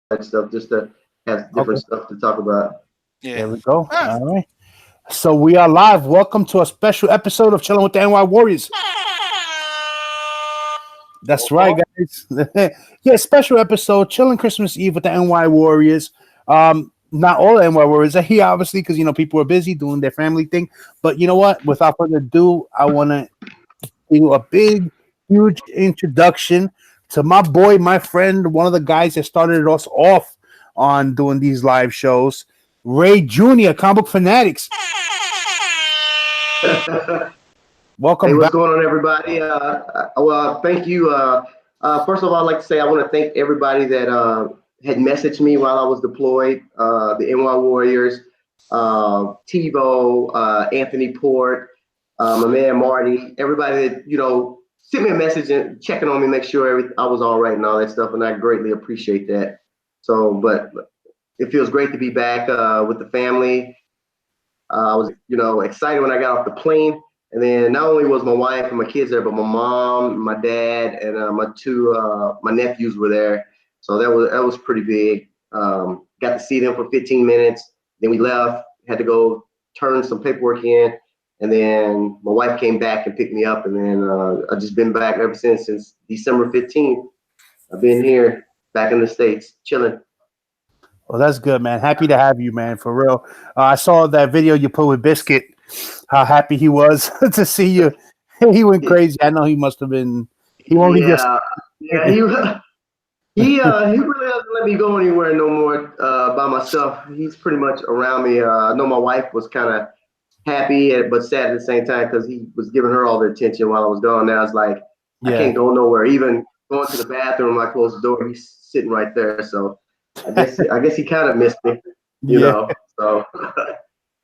that stuff, just to have different Okay, stuff to talk about. Yeah. there we go. Ah. All right. So we are live. Welcome to a special episode of Chillin with the NY Warriors. That's right, Oh, guys. Yeah, special episode, Chillin' Christmas Eve with the NY Warriors. Not all the NY Warriors are here, obviously, because people are busy doing their family thing. But you know what? Without further ado, I want to do a big, huge introduction to my boy, my friend, one of the guys that started us off on doing these live shows, Ray Jr., Comic Book Fanatics. Hey, Welcome what's back. going on, everybody? Well, thank you. First of all, I'd like to say I want to thank everybody that had messaged me while I was deployed. The NY Warriors, TiVo, Anthony Port, my man Marty, everybody that sent me a message and checking on me, make sure I was all right and all that stuff, and I greatly appreciate that. So, but it feels great to be back with the family. I was, excited when I got off the plane. And then not only was my wife and my kids there, but my mom, my dad, and my nephews were there. So that was pretty big. Got to see them for 15 minutes. Then we left. Had to go turn some paperwork in, and then my wife came back and picked me up. And then I've just been back ever since December 15th. I've been here, back in the States, chilling. Well, that's good, man. Happy to have you, man, for real. I saw that video you put with Biscuit, how happy he was to see you. He went crazy. I know he must have been. He won't leave your. Yeah, yeah. He really doesn't let me go anywhere no more by myself. He's pretty much around me. I know my wife was kind of happy but sad at the same time because he was giving her all the attention while I was gone. Now it's like I Yeah, can't go nowhere. Even going to the bathroom, I close the door. He's sitting right there. So I guess he kind of missed me, yeah, So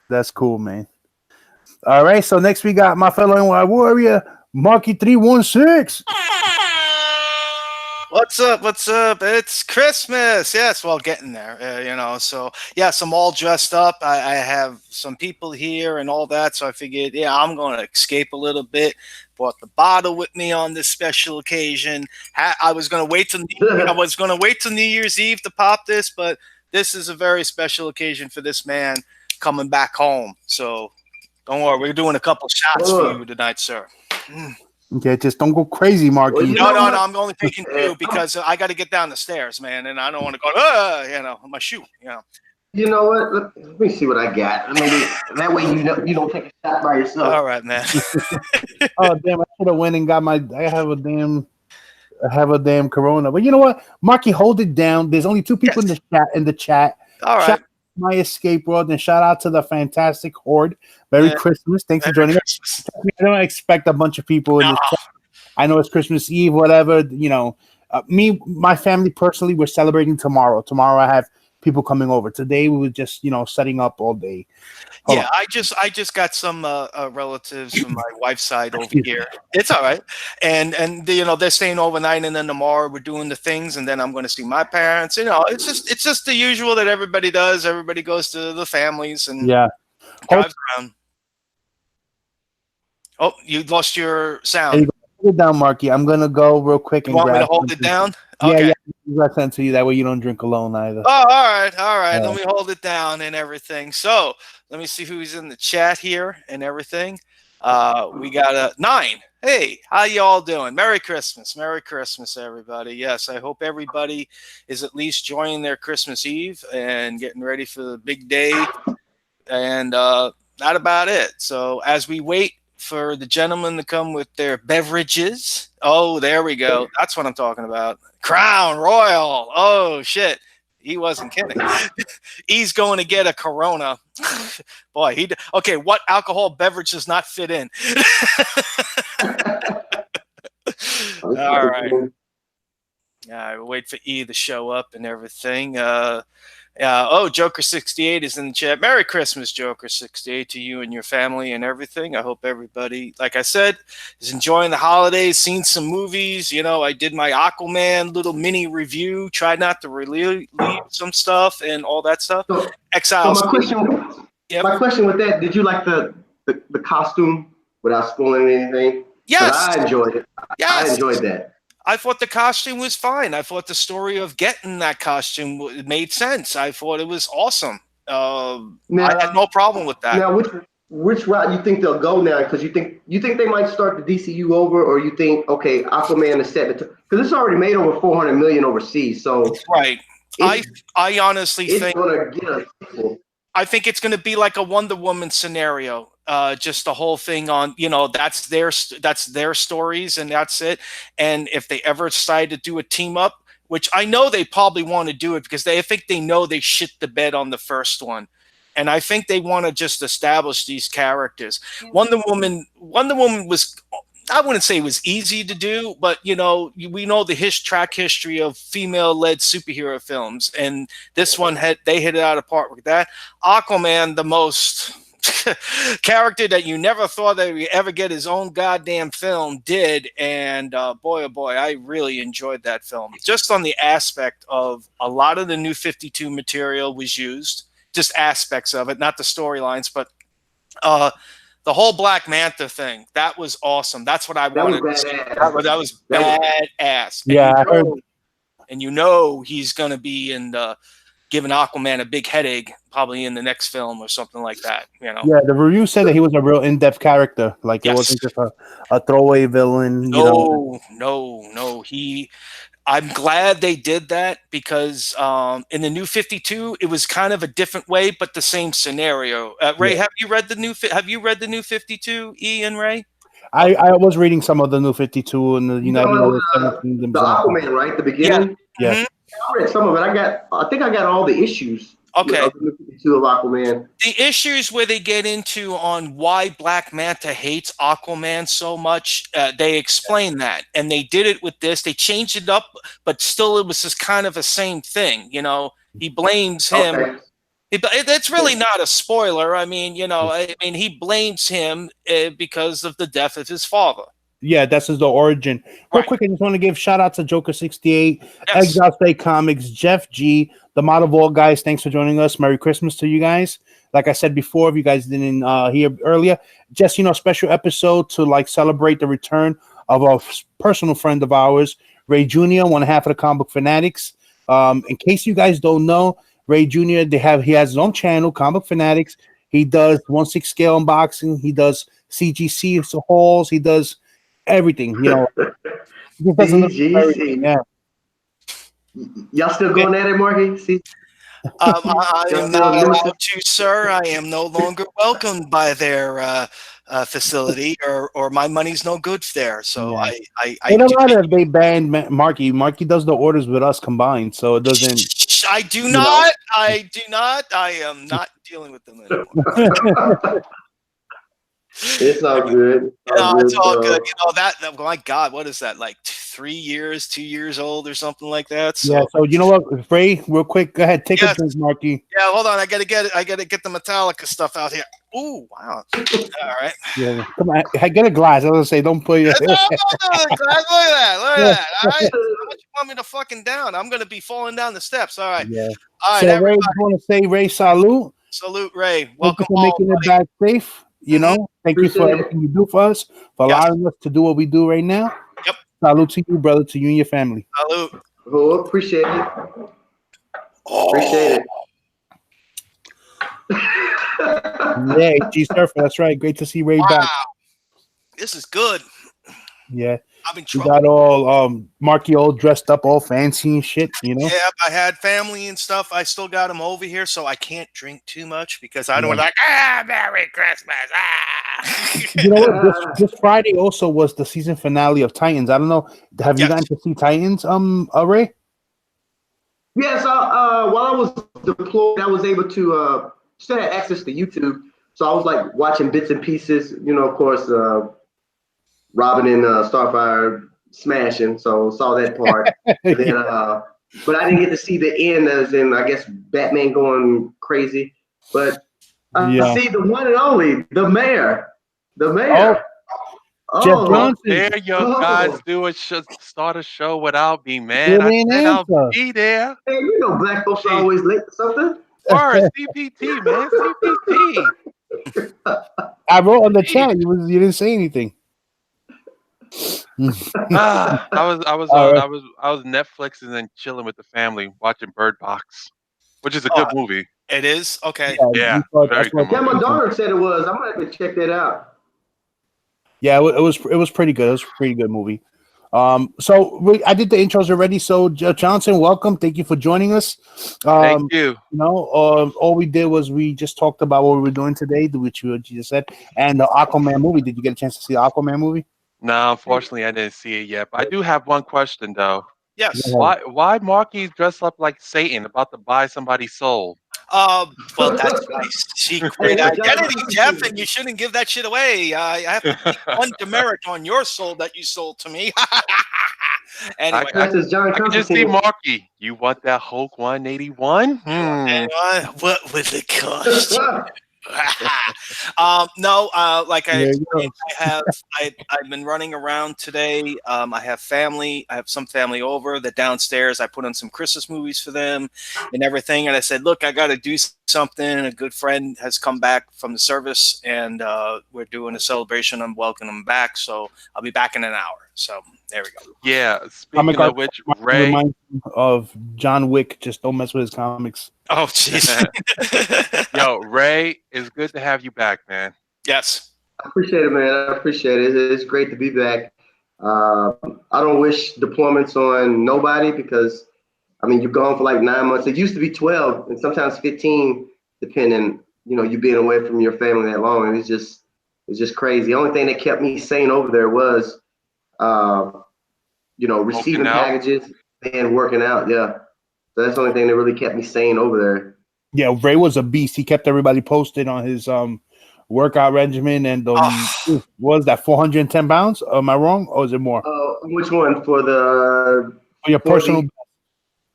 that's cool, man. All right, so next we got my fellow NY Warrior, Marky 316. what's up? What's up? It's Christmas. Yes, well, getting there, So, yes, I'm all dressed up. I have some people here and all that. So I figured, yeah, I'm going to escape a little bit. Brought the bottle with me on this special occasion. I was going to wait till New Year's Eve to pop this, but this is a very special occasion for this man coming back home. So don't worry, we're doing a couple shots for you tonight, sir. Okay, just don't go crazy, well, Marky. No, no, no. I'm only taking two because I got to get down the stairs, man, and I don't want to go, my shoe, You know what? Let me see what I got. Maybe that way you don't take a shot by yourself. All right, man. Oh damn! I should have went and got my. I have a damn Corona. But you know what, Marky, hold it down. There's only two people Yes. in the chat. All right. Shout out to my escape world and shout out to the fantastic horde. Merry Yeah. Christmas! Thanks for Merry joining us. Christmas. I don't expect a bunch of people in No. this chat. I know it's Christmas Eve, whatever. My family personally, we're celebrating tomorrow. Tomorrow, I have people coming over. Today, we were just setting up all day. Hold Yeah, on. I just got some relatives from my wife's side over here. It's all right, and they're staying overnight, and then tomorrow we're doing the things, and then I'm going to see my parents. It's just the usual that everybody does. Everybody goes to the families and Yeah. drives around. Oh, you lost your There you sound. go. Hold it down, Marky. I'm gonna go real quick You and want me grab to hold it something. down? Yeah, Okay. yeah. I sent to you that way you don't drink alone either. Oh, all right. Uh, Let me hold it down and everything. So let me see who's in the chat here and everything. We got a 9. Hey, how y'all doing? Merry Christmas, everybody. Yes, I hope everybody is at least enjoying their Christmas Eve and getting ready for the big day. And that about it. So as we wait for the gentlemen to come with their beverages. Oh, there we go. That's what I'm talking about. Crown Royal. Oh shit. He wasn't kidding. He's going to get a Corona. Boy, okay, what alcohol beverage does not fit in? All right. We'll wait for E to show up and everything. Joker68 is in the chat. Merry Christmas, Joker68, to you and your family and everything. I hope everybody, like I said, is enjoying the holidays, seen some movies. I did my Aquaman little mini review, tried not to leave some stuff and all that stuff. So Exiles. my question with that, did you like the costume without spoiling anything? 'Cause Yes. I enjoyed it. I Yes. enjoyed that. I thought the costume was fine. I thought the story of getting that costume made sense. I thought it was awesome. I Now, had no problem with that. now, which route you think they'll go now? Because you think they might start the DCU over, or you think okay, Aquaman is set because it's already made over 400 million overseas, so Right. it's I honestly it's think gonna get a sequel. I think it's going to be like a Wonder Woman scenario. Just the whole thing on, that's their stories and that's it. And if they ever decide to do a team up, which I know they probably want to do it because I think they know they shit the bed on the first one. And I think they want to just establish these characters. Wonder Woman was, I wouldn't say it was easy to do, but we know the track history of female-led superhero films, and this one they hit it out of the park with that. Aquaman, the most character that you never thought that would ever get his own goddamn film, did, and boy, oh boy, I really enjoyed that film. Just on the aspect of a lot of the New 52 material was used, just aspects of it, not the storylines, but the whole Black Manta thing, that was awesome. That's what I That was wanted to see. badass. That was badass. Yeah, I heard. And he's going to be giving Aquaman a big headache probably in the next film or something like that. Yeah, the review said that he was a real in-depth character. Like, it wasn't just a throwaway villain. No. I'm glad they did that because in the New 52, it was kind of a different way, but the same scenario. Ray, have you read the New 52? E and Ray? I was reading some of the New 52 and the United Seven Kingdoms. The Aquaman, right? The beginning. Yeah. Mm-hmm. I read some of it. I think I got all the issues. Okay. Of the New 52 of Aquaman. The issues where they get into on why Black Manta hates Aquaman so much, they explain that, and they did it with this. They changed it up, but still, it was just kind of the same thing. He blames him. Okay. It's really not a spoiler. I mean, he blames him because of the death of his father. Yeah, that's the origin. Real quick, I just want to give shout out to Joker68, Exile State Comics, Jeff G, the Model Vault guys. Thanks for joining us. Merry Christmas to you guys. Like I said before, if you guys didn't hear earlier, just special episode to celebrate the return of a personal friend of ours, Ray Jr., one half of the Comic Book Fanatics. In case you guys don't know, Ray Jr. he has his own channel, Comic Book Fanatics. He does 1/6 scale unboxing. He does CGC hauls. He does everything, CGC. Yeah. Y'all still going at it, Marky? See? I am not allowed to, sir. I am no longer welcomed by their facility, or my money's no good there. So I don't matter if they banned Marky. Marky does the orders with us combined, so it doesn't. I do not. I am not dealing with them anymore. It's all good. It's all good. My God, what is that? Like 2 years old or something like that? So. Yeah. So you know what, Ray? Real quick, go ahead, take a drink, Marky. Yeah, hold on. I gotta get the Metallica stuff out here. Ooh, wow. All right. Yeah. Come on, I get a glass. I was gonna say, don't put your. No, glass. Look at that. All right. How much you want me to fucking down? I'm gonna be falling down the steps. All right. Yeah. All right. So Ray, I want to say, Ray, salute. Salute, Ray. Welcome for making it back safe. Thank you for everything you do for us, for allowing us to do what we do right now. Yep. Salute to you, brother, to you and your family. Salute. Oh, appreciate it. Appreciate it. Yeah, G Surfer, that's right. Great to see Ray back. This is good. Yeah. I've been We got all Marky all dressed up, all fancy and shit, Yeah, I had family and stuff. I still got them over here, so I can't drink too much because I don't Merry Christmas. You know what? This Friday also was the season finale of Titans. I don't know. Have you gotten to see Titans, Ray? Yes, while I was deployed, I was able to still had access to YouTube. So I was watching bits and pieces, of course, Robin and Starfire smashing, so saw that part. Then, but I didn't get to see the end, as in I guess Batman going crazy. But see the one and only, the mayor. Jeff Johnson. There your guys start a show without me, man. I said I'll be there. Hey, black folks are always late for something. Or CPT, man. CPT. I wrote on the chat. You didn't say anything. All right. I was Netflixing and then chilling with the family, watching Bird Box, which is a Oh, good movie. it is okay. Yeah, Yeah, you thought very that's what. good Yeah, my movie. daughter said it was. I'm gonna have to check that out. Yeah, it was pretty good. It was a pretty good movie. I did the intros already. So Johnson, welcome. Thank you for joining us. Thank you. All we did was we just talked about what we were doing today, which you just said, and the Aquaman movie. Did you get a chance to see the Aquaman movie? No, unfortunately, I didn't see it yet. But I do have one question though. Yes. Why Marky's dressed up like Satan, about to buy somebody's soul? Well, that's my secret Hey, John, identity, Jeff, and you shouldn't give that shit away. I have to take one demerit on your soul that you sold to me. Anyway, That's as John I can just see Constantine. Marky. You want that Hulk 181? what was the cost? No, like I There you explained, go. I've been running around today. I have family. I have some family over. The downstairs. I put on some Christmas movies for them and everything. And I said, look, I got to do something. A good friend has come back from the service, and we're doing a celebration. I'm welcoming him back, so I'll be back in an hour. So there we go. Yeah. Comic Speaking of which, Ray. reminds me of John Wick. Just don't mess with his comics. Oh, jeez. Yo, Ray, it's good to have you back, man. Yes. I appreciate it, man. I appreciate it. It's great to be back. I don't wish deployments on nobody because, I mean, you're gone for like 9 months. It used to be 12 and sometimes 15, depending, you being away from your family that long. And it's just crazy. The only thing that kept me sane over there was, receiving Working out. packages and working out. Yeah. So that's the only thing that really kept me sane over there. Yeah, Ray was a beast. He kept everybody posted on his workout regimen, and what was that 410 pounds? Am I wrong, or is it more? Which one for Your personal.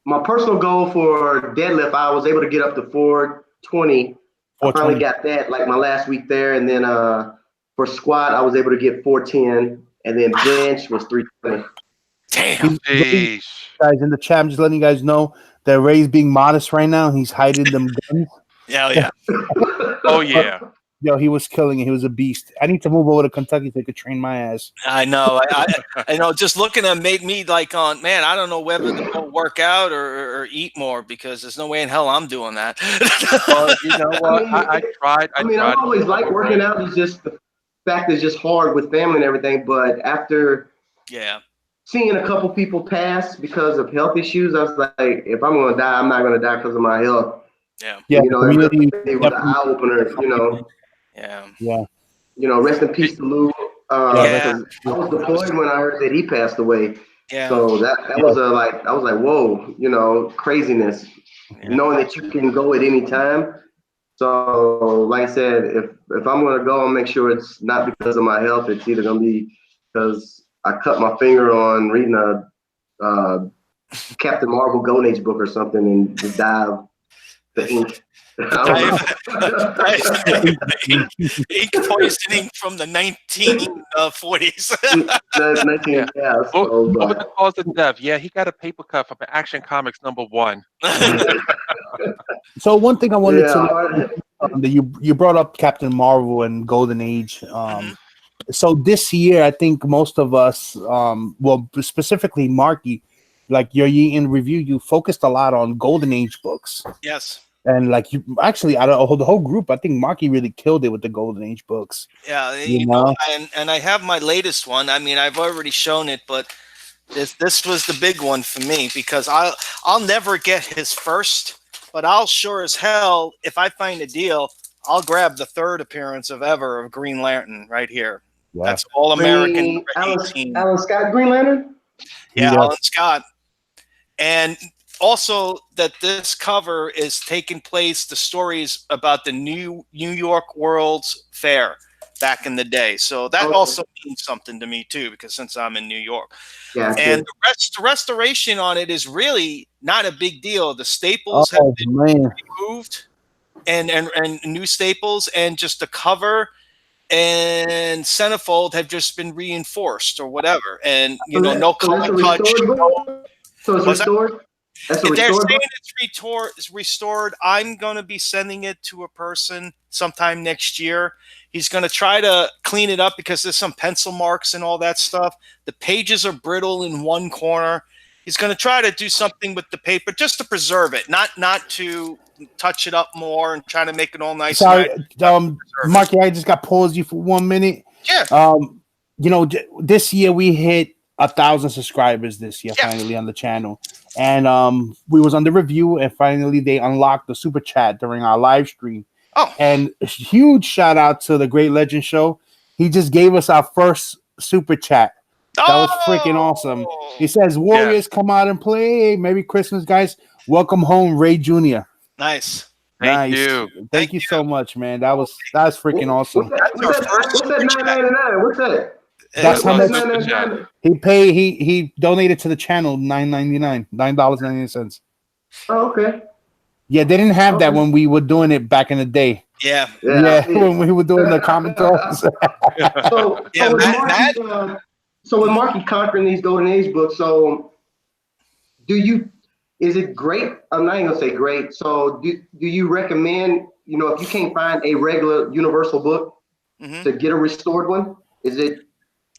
my personal goal for deadlift? I was able to get up to 420. I finally got that like my last week there, and then for squat I was able to get 410, and then bench was 320. Damn. Guys in the chat, I'm just letting you guys know that Ray's being modest right now. He's hiding them guns. Yeah. Oh yeah. Yo, he was killing it. He was a beast. I need to move over to Kentucky so he could train my ass. I know. I know. Just looking at him made me like man, I don't know whether to go work out or eat more because there's no way in hell I'm doing that. Well, you know what? I tried. I always like working out. It's just the fact it's just hard with family and everything. But after seeing a couple people pass because of health issues, I was like, if I'm going to die, I'm not going to die because of my health. Yeah. Yeah. It was an eye opener, Yeah. Rest in peace to Lou. I was deployed when I heard that he passed away. Yeah. So that was I was like, whoa, craziness. Yeah. Knowing that you can go at any time. So like I said, if I'm gonna go, I'll make sure it's not because of my health. It's either gonna be because I cut my finger on reading a Captain Marvel Golden Age book or something and just dive the ink. Ink poisoning from the 1940s. What was the cause of death? Yeah, he got a paper cut from Action Comics #1. So one thing I wanted to you brought up Captain Marvel and Golden Age. So this year, I think most of us, specifically Marky, like your in review, you focused a lot on Golden Age books. Yes. And like you actually, out of the whole group, I think Marky really killed it with the Golden Age books. Yeah, and I have my latest one. I mean, I've already shown it, but this was the big one for me because I'll never get his first, but I'll sure as hell, if I find a deal, I'll grab the third appearance of Green Lantern right here. Yeah. That's All American. Alan Scott Green Lantern? Yeah, Alan Scott. And also that this cover is taking place, the stories about the New York World's Fair back in the day. So that also means something to me too, because since I'm in New York. Yeah, and the restoration on it is really not a big deal. The staples have been removed and new staples, and just the cover and centerfold have just been reinforced or whatever. And no color touch. So it's restored? If they're saying it's restored, I'm going to be sending it to a person sometime next year. He's going to try to clean it up because there's some pencil marks and all that stuff. The pages are brittle in one corner. He's going to try to do something with the paper just to preserve it, not to touch it up more and try to make it all nice. Sorry, Marky, I just got paused you for 1 minute. Yeah. This year we hit 1,000 subscribers this year, finally, on the channel. And we was on the review, and finally they unlocked the super chat during our live stream. Oh. And a huge shout out to the Great Legend Show. He just gave us our first super chat. That was freaking awesome. He says, Warriors, come out and play. Merry Christmas, guys. Welcome home, Ray Jr. Nice. Thank you. Thank you so much, man. That was freaking awesome. What's that $9.99? What's that? That's how much he donated to the channel. $9.99. Oh, okay. Yeah, they didn't have that when we were doing it back in the day. Yeah. When we were doing the commentaries. So with Marky conquering these Golden Age books, so is it great? I'm not even gonna say great. So do you recommend, if you can't find a regular universal book, to get a restored one?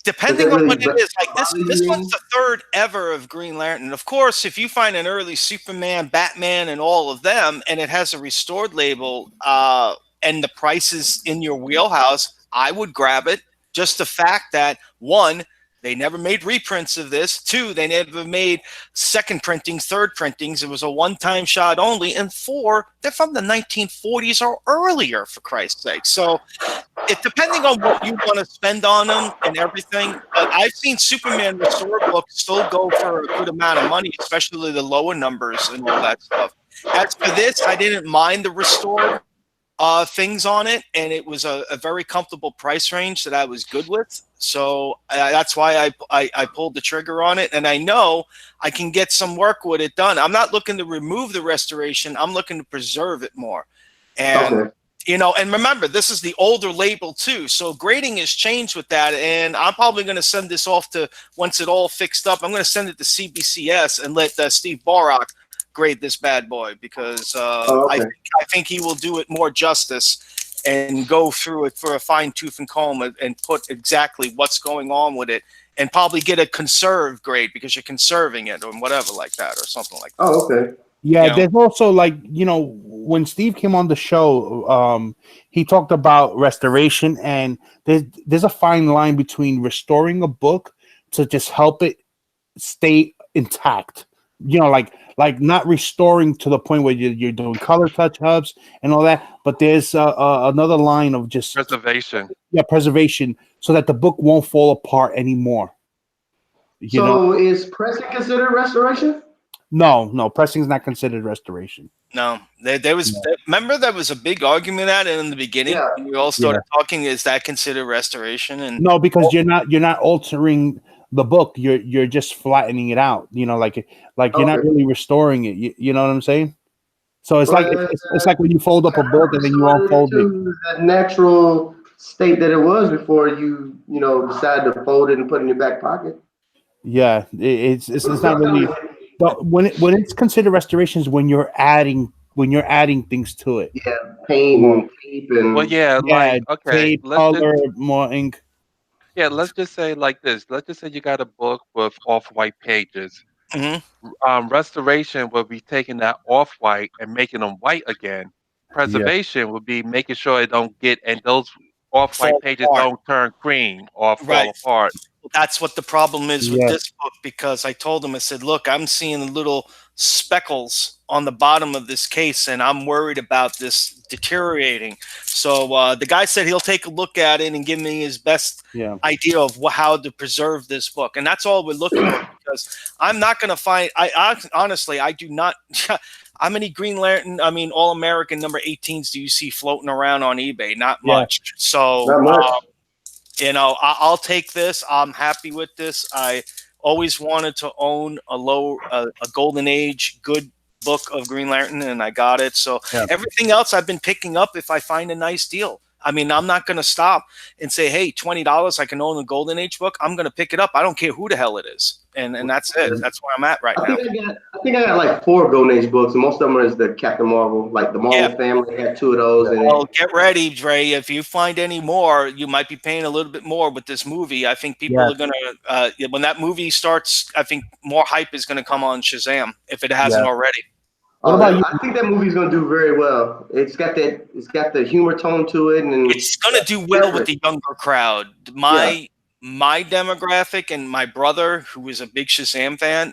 Depending on what it is, like this one's the third ever of Green Lantern. Of course, if you find an early Superman, Batman, and all of them, and it has a restored label, and the price is in your wheelhouse, I would grab it. Just the fact that, one, they never made reprints of this. Two, they never made second printings, third printings. It was a one-time shot only. And four, they're from the 1940s or earlier, for Christ's sake. So depending on what you want to spend on them and everything, I've seen Superman restored books still go for a good amount of money, especially the lower numbers and all that stuff. As for this, I didn't mind the restored things on it, and it was a very comfortable price range that I was good with. So that's why I pulled the trigger on it, and I know I can get some work with it done. I'm not looking to remove the restoration. I'm looking to preserve it more. And and remember, this is the older label too, so grading has changed with that, and I'm probably going to send this off to, once it all fixed up, I'm going to send it to CBCS and let Steve Barak grade this bad boy, because I think he will do it more justice and go through it for a fine tooth and comb and put exactly what's going on with it, and probably get a conserved grade because you're conserving it or whatever like that, or something like that. Oh, okay. Yeah, there's also, like, when Steve came on the show, he talked about restoration, and there's a fine line between restoring a book to just help it stay intact. Like not restoring to the point where you're doing color touch-ups and all that, but there's another line of just preservation. Yeah, preservation, so that the book won't fall apart anymore. Is pressing considered restoration? No, pressing is not considered restoration. No, remember there was a big argument at it in the beginning. Yeah. When we all started talking, is that considered restoration? And no, because you're not altering the book. You're just flattening it out. You're not really restoring it. You know what I'm saying? So it's it's like when you fold up a book and then you unfold it. The natural state that it was before you decided to fold it and put it in your back pocket. Yeah, it's not really. But when it's considered restoration is when you're adding things to it. Yeah, paint and tape and tape, color, more ink. Yeah, let's just say like this. Let's just say you got a book with off-white pages. Mm-hmm. Restoration will be taking that off-white and making them white again. Preservation will be making sure it don't get, and those off-white pages don't turn cream or fall apart. That's what the problem is with this book, because I told him, I said, look, I'm seeing little speckles on the bottom of this case, and I'm worried about this deteriorating. So the guy said he'll take a look at it and give me his best idea of how to preserve this book. And that's all we're looking for, because I'm not going to find, honestly, I do not, how many Green Lantern, All-American number 18s do you see floating around on eBay? Not much. So, not much. I'll take this. I'm happy with this. I always wanted to own a Golden Age good book of Green Lantern, and I got it. So everything else I've been picking up if I find a nice deal. I mean, I'm not going to stop and say, hey, $20, I can own a Golden Age book. I'm going to pick it up. I don't care who the hell it is. And that's it. That's where I'm at right now. I think I got like 4 Golden Age books, and most of them are the Captain Marvel, like the Marvel family. I got 2 of those. And well, get ready, Dre. If you find any more, you might be paying a little bit more with this movie. I think people are going to, when that movie starts, I think more hype is going to come on Shazam if it hasn't already. What about you? I think that movie's gonna do very well. It's got the humor tone to it, and it's gonna do well with the younger crowd. My demographic and my brother, who is a big Shazam fan,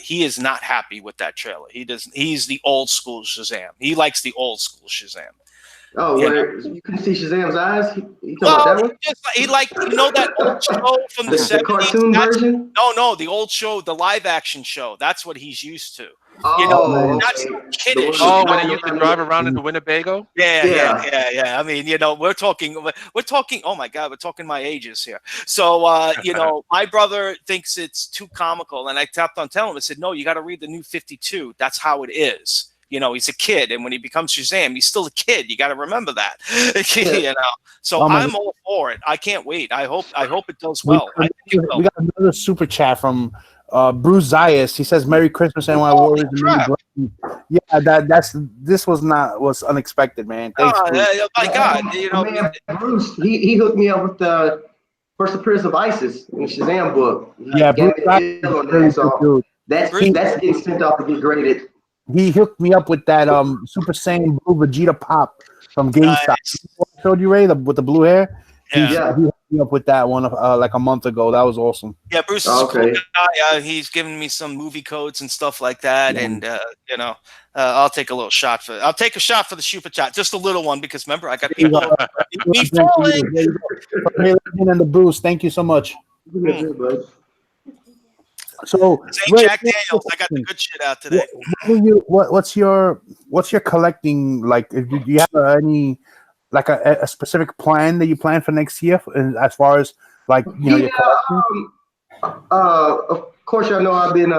he is not happy with that trailer. He's the old school Shazam. He likes the old school Shazam. Oh, where you can see Shazam's eyes? He talking about that one? He liked, that old show from the 70s? The cartoon version? No, the old show, the live action show. That's what he's used to. That's kiddish. Oh, when he used to drive around in the Winnebago? Yeah. I mean, we're talking, oh my God, we're talking my ages here. So, my brother thinks it's too comical. And I tapped on telling him, I said, no, you got to read the New 52. That's how it is. He's a kid, and when he becomes Shazam, he's still a kid. You got to remember that. So I'm all for it. I can't wait. I hope it does well. We got another super chat from Bruce Zayas. He says, "Merry Christmas, NY Warriors." This was unexpected, man. Thanks, Bruce. My God, man, Bruce, he hooked me up with the first appearance of ISIS in the Shazam book. Bruce, that's getting sent off to get graded. He hooked me up with that Super Saiyan Blue Vegeta Pop from GameStop. Nice. I showed you, Ray, with the blue hair. Yeah. He hooked me up with that one like a month ago. That was awesome. Yeah, Bruce is a cool guy. He's given me some movie codes and stuff like that, and I'll take a shot for the super chat, just a little one, because remember I got people. Me falling. And the Bruce, thank you so much. So Jack Daniels, I got the good shit out today. What's your collecting like? Do you have any like a specific plan that you plan for next year as far as like your collection? Of course, I know I've been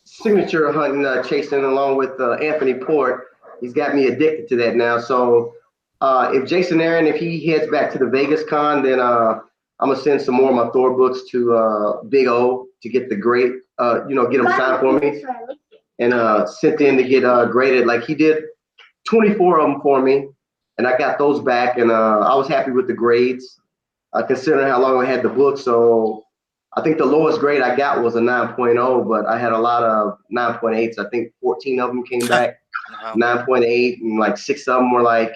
signature hunting, chasing along with Anthony Port. He's got me addicted to that now. So if Jason Aaron, if he heads back to the Vegas con, then I'm gonna send some more of my Thor books to Big O to get the grade, get them signed for me, and sent in to get graded. Like he did 24 of them for me, and I got those back, and I was happy with the grades, considering how long I had the book. So I think the lowest grade I got was a 9.0, but I had a lot of 9.8s. I think 14 of them came back 9.8, and like 6 of them were like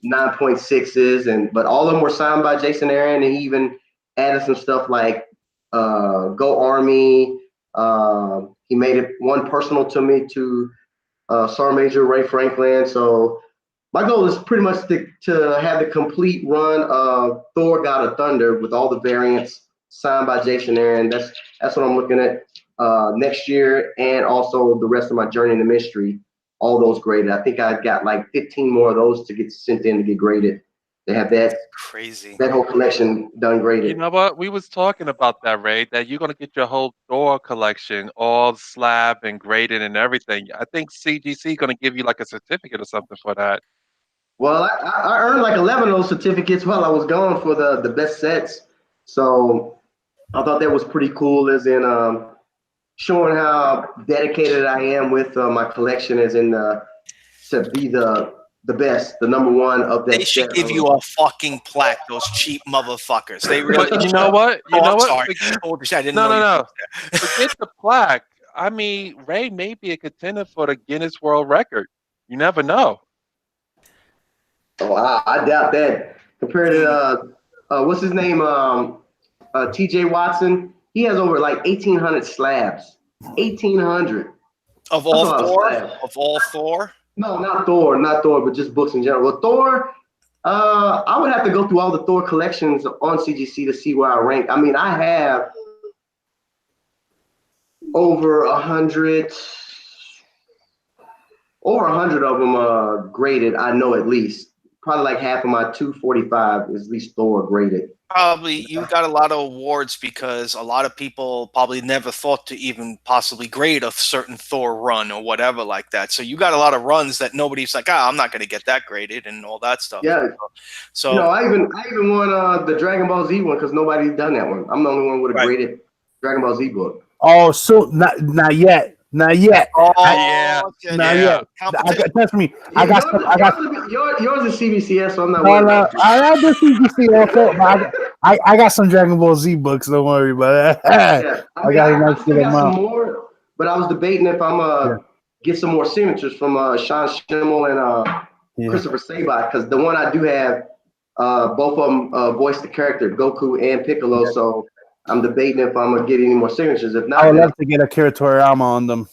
9.6s, but all of them were signed by Jason Aaron, and he even added some stuff like Go Army. He made it one personal to me to Sergeant Major Ray Franklin. So my goal is pretty much to have the complete run of Thor: God of Thunder with all the variants signed by Jason Aaron. That's what I'm looking at next year, and also the rest of my Journey in the Mystery. All those graded. I think I got like 15 more of those to get sent in to get graded. They have that crazy, that whole collection done graded. You know what? We was talking about that, Ray, that you're gonna get your whole Thor collection all slab and graded and everything. I think CGC gonna give you like a certificate or something for that. Well, I earned like 11 of those certificates while I was gone for the best sets. So I thought that was pretty cool, as in showing how dedicated I am with my collection, as in to be the best, the number one of that. They should give you a fucking plaque, those cheap motherfuckers. They really. But you know what? Sorry. No. Forget the plaque. I mean, Ray may be a contender for the Guinness World Record. You never know. Oh, I doubt that. Compared to what's his name, T.J. Watson. He has over like 1,800 slabs. 1,800 of all Thor. Of all Thor. No, not Thor, but just books in general. Well, Thor, I would have to go through all the Thor collections on CGC to see where I rank. I mean, I have over 100 of them graded. I know at least. probably like half of my 245 is at least Thor graded. Probably you got a lot of awards because a lot of people probably never thought to even possibly grade a certain Thor run or whatever like that. So you got a lot of runs that nobody's like, I'm not going to get that graded and all that stuff. Yeah. So You know, I even won the Dragon Ball Z one because nobody's done that one. I'm the only one with a Right. graded Dragon Ball Z book. Oh, so not yet. Not yet. Oh, yeah. okay. Not Yeah. yet. Trust me. I got Yours is CBCS, so I'm not no, worried no, about you. I do CGC also, but I got some Dragon Ball Z books. Don't worry about it. Yeah, I mean, got a I nice still good got some amount. more, but I was debating if I'm get some more signatures from Sean Schimmel and Yeah. Christopher Sabat, because the one I do have, both of them voice the character Goku and Piccolo. So I'm debating if I'm gonna get any more signatures. If not, I would then love to get Akira Toriyama on them.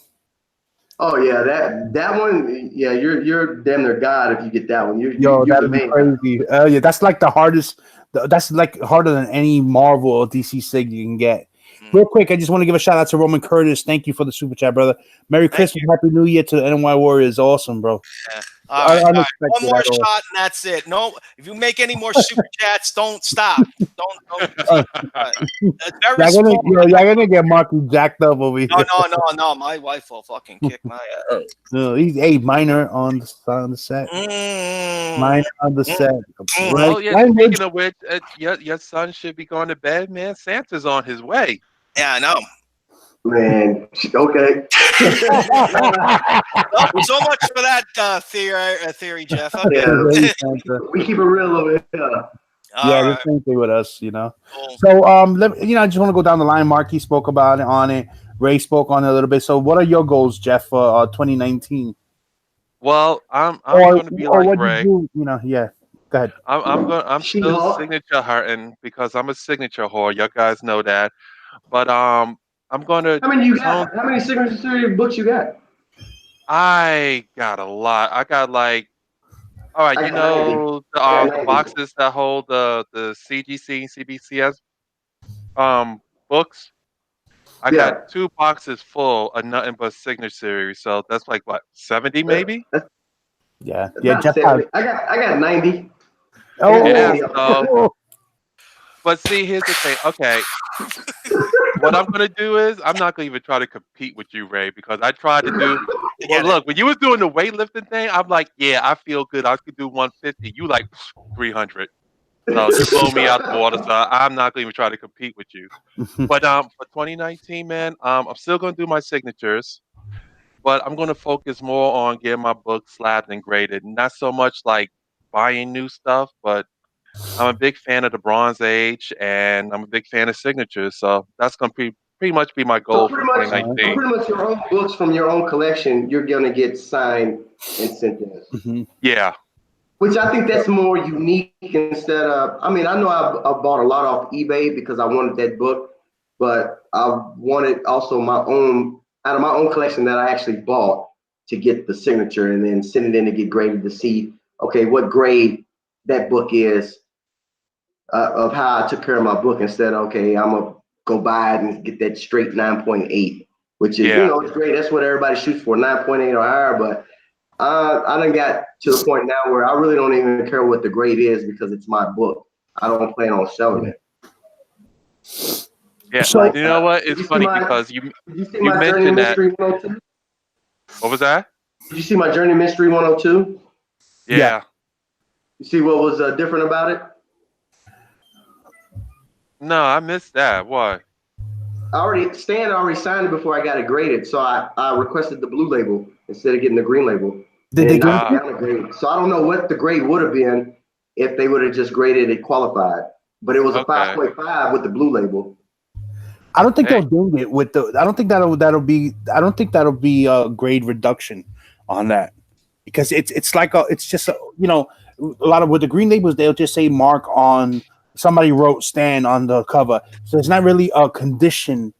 oh yeah, that one, yeah, you're damn near God if you get that one. Yo, You're the that'd be main. crazy. Yeah, that's like the hardest. That's like harder than any Marvel or DC sig you can get. Real quick, I just want to give a shout out to Roman Curtis. Thank you for the super chat, brother. Merry Christmas, Happy New Year to the NY Warriors. Awesome, bro. Yeah. All right. Unexpected One more at all. shot and that's it. No, if you make any more super chats, don't stop. Don't. Y'all gonna get Marky jacked up over here. No. My wife will fucking kick my ass. He's minor on the set. Minor on the set. Oh yeah. Speaking of which, your son should be going to bed, man. Santa's on his way. Yeah, I know. Man, okay. Well, so much for that theory, Jeff. Okay. Yeah, we keep it real over here. The same thing with us, you know. Cool. So, I just want to go down the line. Marky spoke about it on it. Ray spoke on it a little bit. So, what are your goals, Jeff, for 2019? Well, I'm going to be like Ray. Go ahead. I'm still signature hunting because I'm a signature whore. You guys know that. But I'm going to. How many signature books you got? I got a lot. I got like. All right, the boxes that hold the CGC and CBCS books. I got 2 boxes full of nothing but signature series. So that's like what, 70 maybe? Yeah. Jeff, I got 90. Oh, yeah. So, but see, here's the thing. Okay, what I'm gonna do is I'm not gonna even try to compete with you, Ray, because I tried to do. Well, look, when you was doing the weightlifting thing, I'm like, yeah, I feel good. I could do 150. You like 300. So you blow me out the water. So I'm not gonna even try to compete with you. But for 2019, man, I'm still gonna do my signatures, but I'm gonna focus more on getting my book slabbed and graded. Not so much like buying new stuff, but I'm a big fan of the Bronze Age, and I'm a big fan of signatures. So that's gonna pretty much be my goal for 2019. So pretty much your own books from your own collection, you're gonna get signed and sent in. Yeah. Which I think that's more unique instead of. I mean, I know I bought a lot off eBay because I wanted that book, but I wanted also my own out of my own collection that I actually bought to get the signature and then send it in to get graded to see what grade that book is. Of how I took care of my book instead of, I'm gonna go buy it and get that straight 9.8, which is it's great. That's what everybody shoots for, 9.8 or higher. But I done got to the point now where I really don't even care what the grade is because it's my book. I don't plan on selling it. Yeah, so, you know what? It's funny because you mentioned that. What was that? Did you see my Journey Mystery 102? Yeah. You see what was different about it? No, I missed that. Why? Stan already signed it before I got it graded, so I requested the blue label instead of getting the green label. Did they down a grade? So I don't know what the grade would have been if they would have just graded it qualified, but it was a 5.5 with the blue label. I don't think they'll do it with the. I don't think that'll be. I don't think that'll be a grade reduction on that because it's like it's just a lot of with the green labels they'll just say mark on. Somebody wrote Stan on the cover. So it's not really a condition.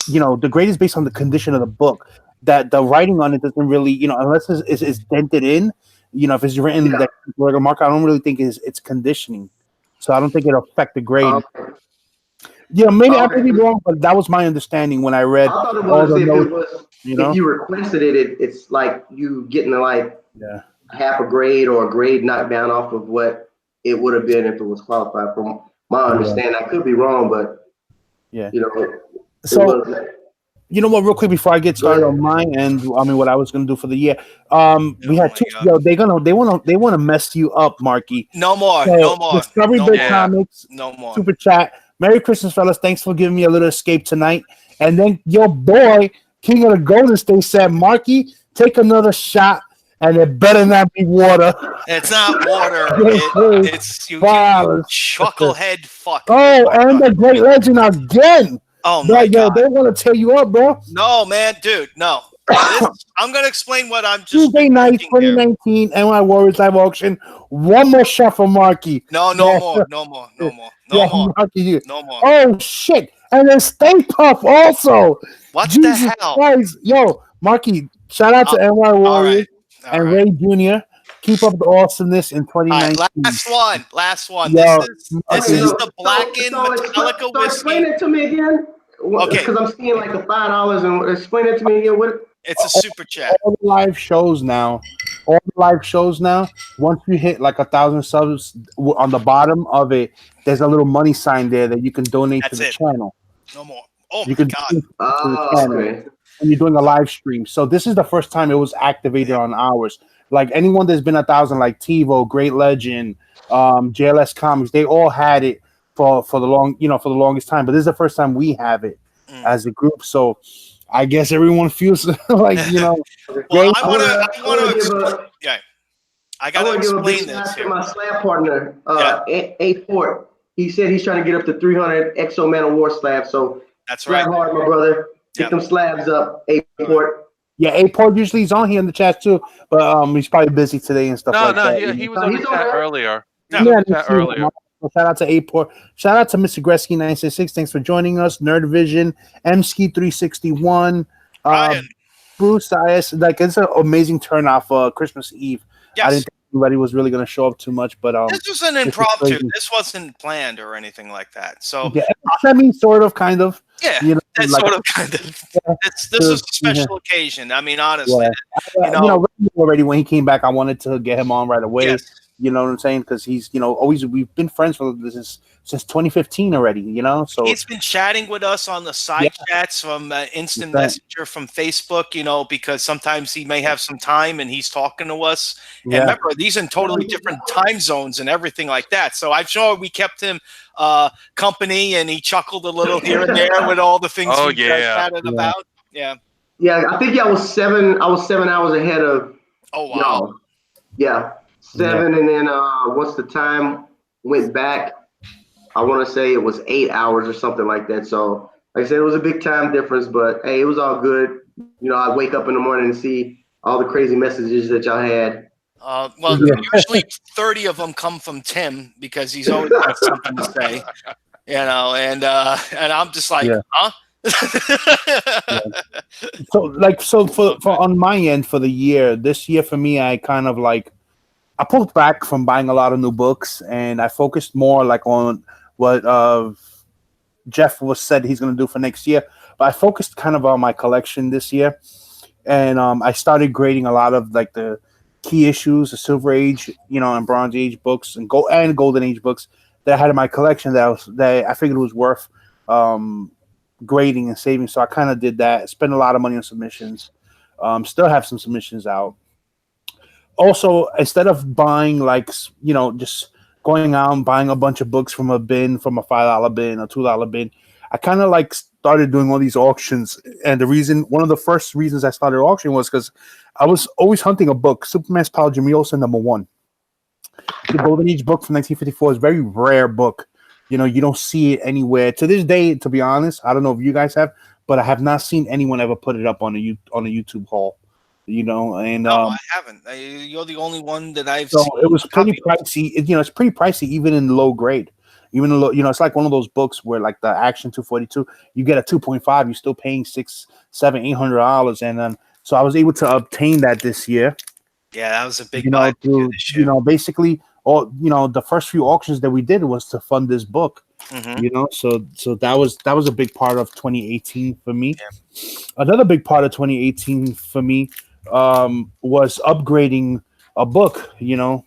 The grade is based on the condition of the book. That the writing on it doesn't really, unless it's dented in, if it's written that like a mark, I don't really think it's conditioning. So I don't think it'll affect the grade. Maybe I could be wrong, but that was my understanding when I read. I thought it was if you requested it, it's like you getting half a grade or a grade knocked down off of what it would have been if it was qualified. From my understanding, I could be wrong, but Yeah. you know, it So was. you know what? Real quick before I get started on mine, and I mean what I was gonna do for the year. We had two. Yo, they wanna mess you up, Marky. No more. So, No more. Discovery No Big more. Comics. No more. Super chat. Merry Christmas, fellas. Thanks for giving me a little escape tonight. And then your boy, King of the Golden State, said, Marky, take another shot, and it better not be water. It's not water. It's you chucklehead fuck. Oh, and the great legend again. Oh my God. They want to tear you up, bro. No, man, dude, no. I'm gonna explain what I'm just Tuesday night, 2019, NY Warriors live auction. One more shot for Marky. No more. Marky, no more. Oh shit! And then Stay Puff also. What Jesus the hell? Christ. Yo, Marky, shout out to NY Warriors and Ray Jr. Keep up the awesomeness in 2019. Right, last one. Yo, this is the blackened Metallica whiskey. Explain it to me again. Okay. Because I'm seeing like the $5 and explain it to me again. What? It's a super chat. All the live shows now. Once you hit like 1,000 subs, on the bottom of it, there's a little money sign there that you can donate to the channel. No more. Oh you my God. Okay. When you're doing a live stream. So this is the first time it was activated on ours. Like anyone that's been 1,000, like TiVo, Great Legend, JLS Comics, they all had it for the longest time. But this is the first time we have it as a group. So I guess everyone feels like, well, I want to explain. Yeah, I got to explain this here. My slab partner, A Fort, he said he's trying to get up to 300 Exo Man of War slabs. So that's right. Slab hard, my brother. Get them slabs up, A Fort. Yeah, A-Port usually is on here in the chat too, but he's probably busy today and stuff like that. No, he was on the chat earlier. Shout out to A-Port. Shout out to Mr. Gretzky 966. Thanks for joining us. Nerd Vision, MSki 361, Bruce IS. Like it's an amazing turnout for Christmas Eve. Yes. I didn't think anybody was really going to show up too much, but this was an impromptu. This wasn't planned or anything like that. So I mean, sort of, kind of. Yeah, that's like, sort of, kind of. This is a special occasion. I mean, honestly, already when he came back, I wanted to get him on right away. Yes. You know what I'm saying? Because he's, we've been friends since 2015 already. So he's been chatting with us on the side chats from Instant Messenger from Facebook. Because sometimes he may have some time and he's talking to us. And remember, these in totally different time zones and everything like that. So I'm sure we kept him company, and he chuckled a little here and there with all the things we chatted about. Yeah, I think I was 7 hours ahead of. Oh wow. Y'all. Yeah. 7, and then once the time went back, I want to say it was 8 hours or something like that. So, like I said, it was a big time difference, but hey, it was all good. I wake up in the morning and see all the crazy messages that y'all had. Usually 30 of them come from Tim because he's always got something to say, and I'm just like, huh? So for on my end for the year, this year for me, I kind of I pulled back from buying a lot of new books, and I focused more on what Jeff said he's going to do for next year. But I focused kind of on my collection this year, and I started grading a lot of the key issues, the Silver Age, and Bronze Age books and Golden Age books that I had in my collection that I figured was worth grading and saving. So I kind of did that. Spent a lot of money on submissions. Still have some submissions out. Also, instead of buying just going out and buying a bunch of books from a bin, from a $5 bin, a $2 bin, I kind of started doing all these auctions. And one of the first reasons I started auctioning was because I was always hunting a book, Superman's Pal Jimmy Olsen #1. The Golden Age book from 1954 is a very rare book. You don't see it anywhere. To this day, to be honest, I don't know if you guys have, but I have not seen anyone ever put it up on a YouTube haul. And no, I haven't. You're the only one that I've seen. So it was pretty pricey. It's pretty pricey even in low grade. Even though, it's like one of those books where the Action 242, you get a 2.5, you're still paying $600, $700, $800, and then so I was able to obtain that this year. Yeah, that was a big buy this year. Basically all the first few auctions that we did was to fund this book. Mm-hmm. So that was a big part of 2018 for me. Another big part of 2018 for me was upgrading a book,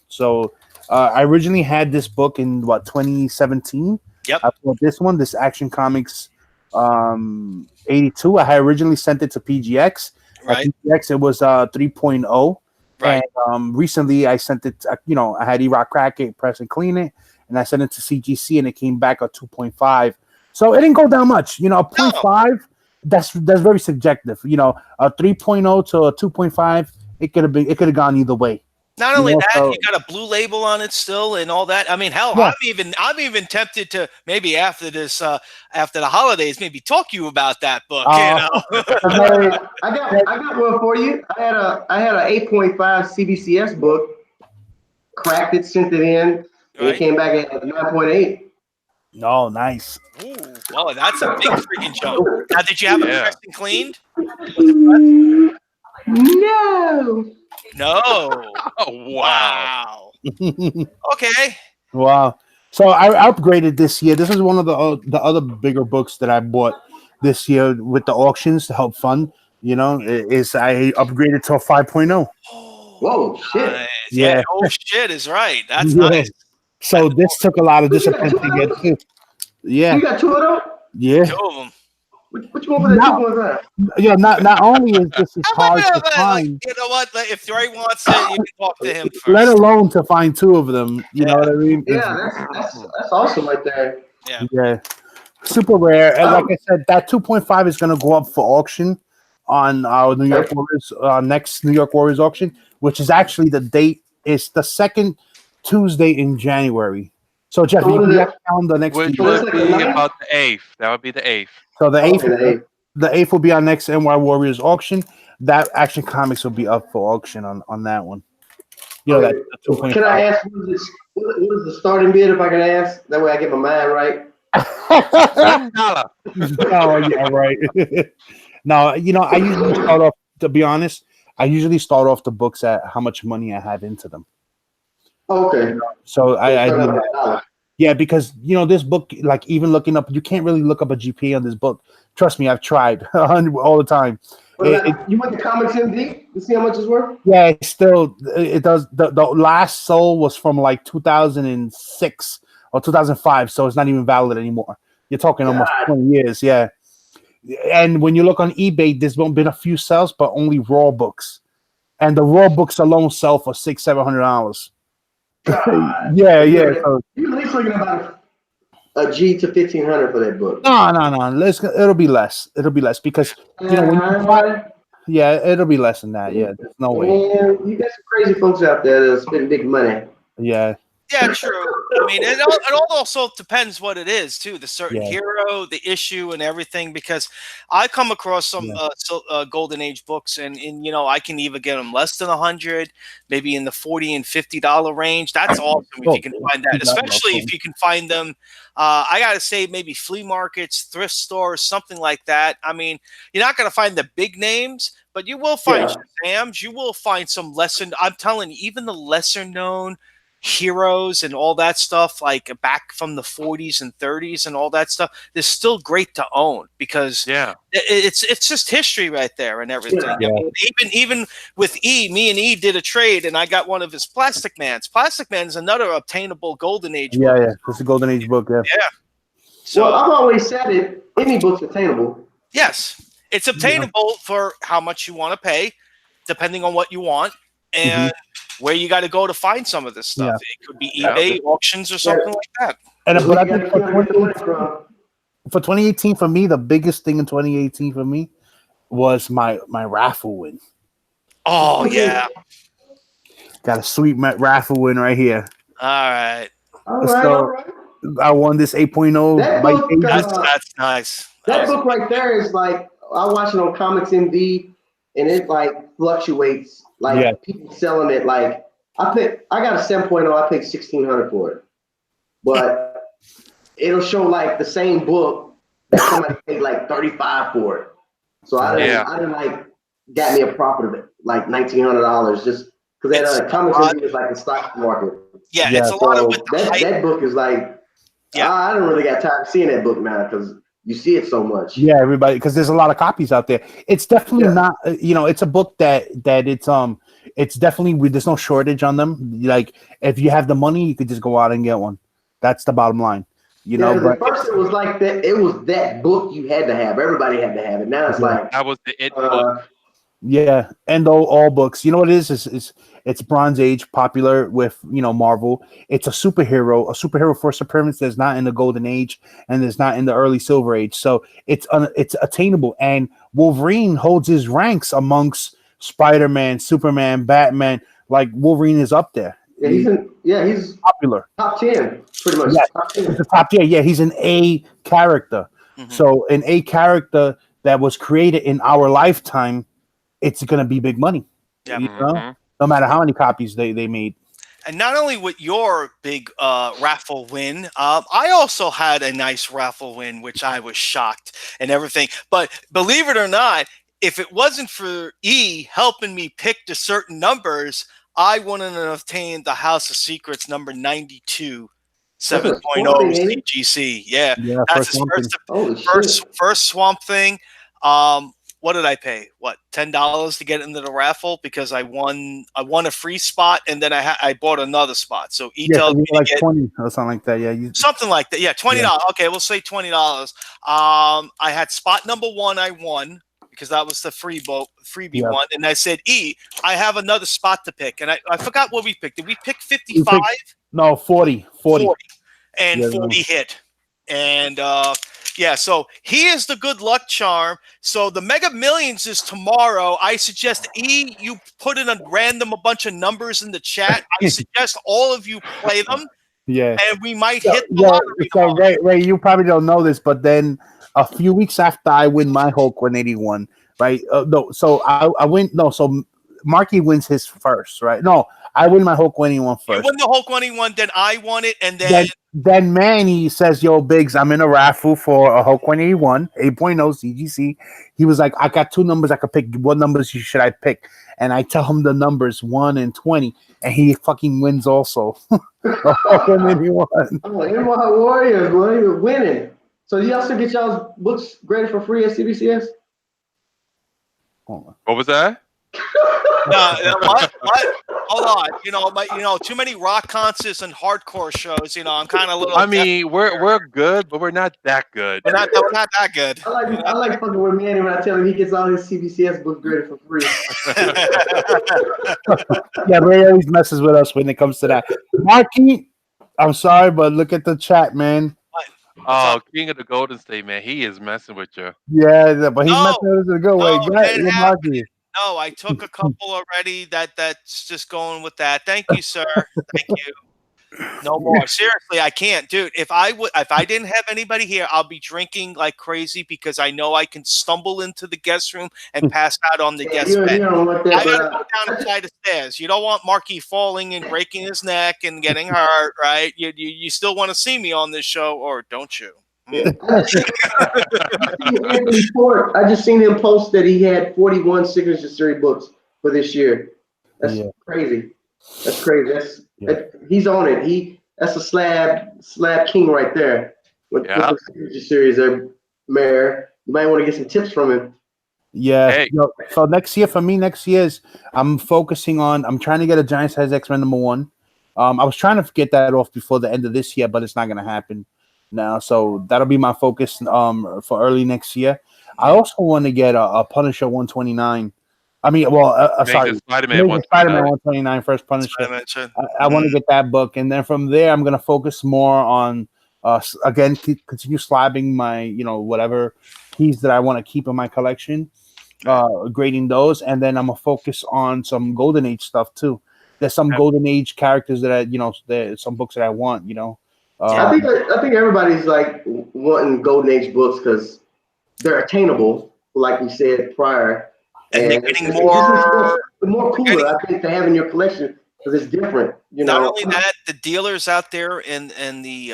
So I originally had this book in 2017. Yep. I bought this Action Comics 82. I had originally sent it to PGX. Right. At PGX, it was 3.0. Right. And recently I sent it, I had E-Rock crack it, press and clean it, and I sent it to CGC, and it came back a 2.5. So it didn't go down much. A 0.5, that's very subjective. A 3.0 to a 2.5, it could have gone either way. Not only that, you got a blue label on it still and all that. I mean, hell, Yeah. I'm even tempted to maybe after this, after the holidays, maybe talk to you about that book. I got one for you. I had a 8.5 CBCS book, cracked it, sent it in, and it came back at 9.8. Oh, nice. Ooh, well, that's a big freaking jump. Now, did you have it pressed and cleaned? No. No. Oh, wow. Okay. Wow. So I upgraded this year. This is one of the other bigger books that I bought this year with the auctions to help fund. Is I upgraded to a 5.0. Whoa, shit. Nice. Yeah. Oh, shit is right. That's nice. So this took a lot of discipline to get to. Yeah. You got two of them? Yeah. 2 of them. What you want for that 2.5? Yeah, not only is this hard to find, you know what? If Dre wants it, you can talk to him first. let alone to find 2 of them. You know what I mean? Yeah, that's awesome right there. Yeah. Super rare. And like I said, that 2.5 is going to go up for auction on our New York Warriors next New York Warriors auction, which is actually the date is the second Tuesday in January. So Jeff, you can get on the next. Which would be about the 8th. That would be the 8th. So the 8th, the 8th will be our next NY Warriors auction. That Action Comics will be up for auction on that one. That 2.5. Can I ask what is the starting bid if I can ask? That way I get my mind right. Oh, yeah, right. No, I usually start off. To be honest, I usually start off the books at how much money I have into them. Okay. So I do that. Yeah, because this book, like even looking up, you can't really look up a GPA on this book. Trust me, I've tried all the time. You went to Comics MD to see how much it's worth? Yeah, it does. The last sold was from like 2006 or 2005, so it's not even valid anymore. You're talking almost 20 years, yeah. And when you look on eBay, there's been a few sales, but only raw books, and the raw books alone sell for $600-700. Yeah. So, you're at least looking about a G to $1,500 for that book. No. It'll be less. It'll be less because when you buy, it'll be less than that. Yeah, there's no way. Man, you got some crazy folks out there that spend big money. Yeah. Yeah, true. I mean, it also depends what it is too. The certain hero, the issue, and everything. Because I come across some Golden Age books, and I can either get them less than 100, maybe in the $40 and $50 range. That's awesome if you can find that, especially if you can find them. I gotta say, maybe flea markets, thrift stores, something like that. I mean, you're not gonna find the big names, but you will find Shazams. You will find some lesser. I'm telling you, even the lesser known heroes and all that stuff, like back from the 40s and 30s and all that stuff, is still great to own because it's just history right there and everything. I mean, even with me and E did a trade, and I got one of his Plastic Mans. Plastic Man is another obtainable Golden Age book. Yeah, it's a Golden Age book. Yeah. So I've always said it. Any book's attainable. Yes, it's obtainable for how much you want to pay, depending on what you want, and where you got to go to find some of this stuff. It could be eBay auctions or something like that. And but I think for 2018, for me, the biggest thing in 2018 for me was my raffle win. Oh yeah, got a sweet raffle win right here. All right. I won this 8.0. That's nice. That book right there is like, I watch it on Comics MD, and it like fluctuates. Like people selling it. Like I got a 7.0. I paid $1,600 for it, but it'll show like the same book that somebody paid like $35 for it. So I didn't like got me a profit of it, like $1,900 just because that Comics MD is like the stock market. Yeah, it's a lot of that book is like. I don't really got time seeing that book now because you see it so much. Yeah, everybody, because there's a lot of copies out there. It's definitely not, it's a book that it's definitely there's no shortage on them. Like if you have the money, you could just go out and get one. That's the bottom line. You know, At but first it was like that. It was that book you had to have. Everybody had to have it. Now it's like, That was the it book. yeah, and all books. You know what it is it's Bronze Age, popular with Marvel. It's a superhero first appearance that's not in the Golden Age and is not in the early Silver Age. So it's attainable, and Wolverine holds his ranks amongst Spider-Man, Superman, Batman. Like Wolverine is up there. He's Popular. top 10, pretty much. Yeah, Top 10. he's a top tier. Yeah, he's an A character. Mhm. So an A character that was created in our lifetime, it's gonna be big money. Yeah. You know? No matter how many copies they made. And not only with your big raffle win, I also had a nice raffle win, which I was shocked and everything. But believe it or not, if it wasn't for E helping me pick the certain numbers, I wouldn't have obtained the House of Secrets number 92 7.0 CGC. Yeah, that's his first Swamp Thing. What did I pay? What, $10 to get into the raffle because I won a free spot and then I bought another spot. So tells me like 20 or something like that. Yeah, something like that. Yeah, $20. Yeah. Okay, we'll say $20. I had spot number 1. I won because that was the freebie one. And I said, E, I have another spot to pick. And I forgot what we picked. Did we pick 55? No, 40. 40. And 40 hit. And so he is the good luck charm. So the Mega Millions is tomorrow. I suggest E, you put in a bunch of numbers in the chat. I suggest all of you play them. Yeah. And we might hit the lottery. So Ray, you probably don't know this, but then a few weeks after I win my Hulk 181, right? So I win. No, so Marky wins his first, right? No, I win my Hulk 181 first. You win the Hulk 181, then I won it, and then Manny says, "Yo, Biggs, I'm in a raffle for a Hulk 181 8.0 CGC." He was like, "I got 2 numbers I could pick. What numbers should I pick?" And I tell him the numbers 1 and 20, and he fucking wins also. Hulk 181. Oh, NY Warriors, boy, you're winning. So you also get y'all's books graded for free at CBCS? What was that? What? Hold on. Too many rock concerts and hardcore shows. I'm kind of a little. I mean, we're good, but we're not that good. We're not that good. I like fucking with Manny when I tell him he gets all his CBCS books graded for free. Yeah, Ray always messes with us when it comes to that. Marky, I'm sorry, but look at the chat, man. Oh, King of the Golden State, man, he is messing with you. Yeah, but he's messing with us in a good way. Marky. No, I took a couple already. That's just going with that. Thank you, sir. Thank you. No more. Seriously, I can't, dude. If I didn't have anybody here, I'll be drinking like crazy because I know I can stumble into the guest room and pass out on the guest bed. I gotta go down a flight of stairs. You don't want Marky falling and breaking his neck and getting hurt, right? You still want to see me on this show, or don't you? Anthony Ford, I just seen him post that he had 41 signature series books for this year. That's crazy. That's crazy. He's on it. That's a slab king right there. With the signature series there, Mayor. You might want to get some tips from him. Yeah. Hey. So next year I'm focusing on. I'm trying to get a Giant Size X-Men #1. I was trying to get that off before the end of this year, but it's not going to happen now. So that'll be my focus for early next year. I also want to get a Punisher 129. I mean, sorry, Spider-Man 129 first Punisher. I want to get that book, and then from there, I'm going to focus more on again continue slabbing my whatever keys that I want to keep in my collection, grading those, and then I'm gonna focus on some Golden Age stuff too. There's some Golden Age characters that there's some books that I want. I think everybody's like wanting Golden Age books because they're attainable, like we said prior. And they're getting more cooler, I think, to have in your collection because it's different. Not only that, the dealers out there and the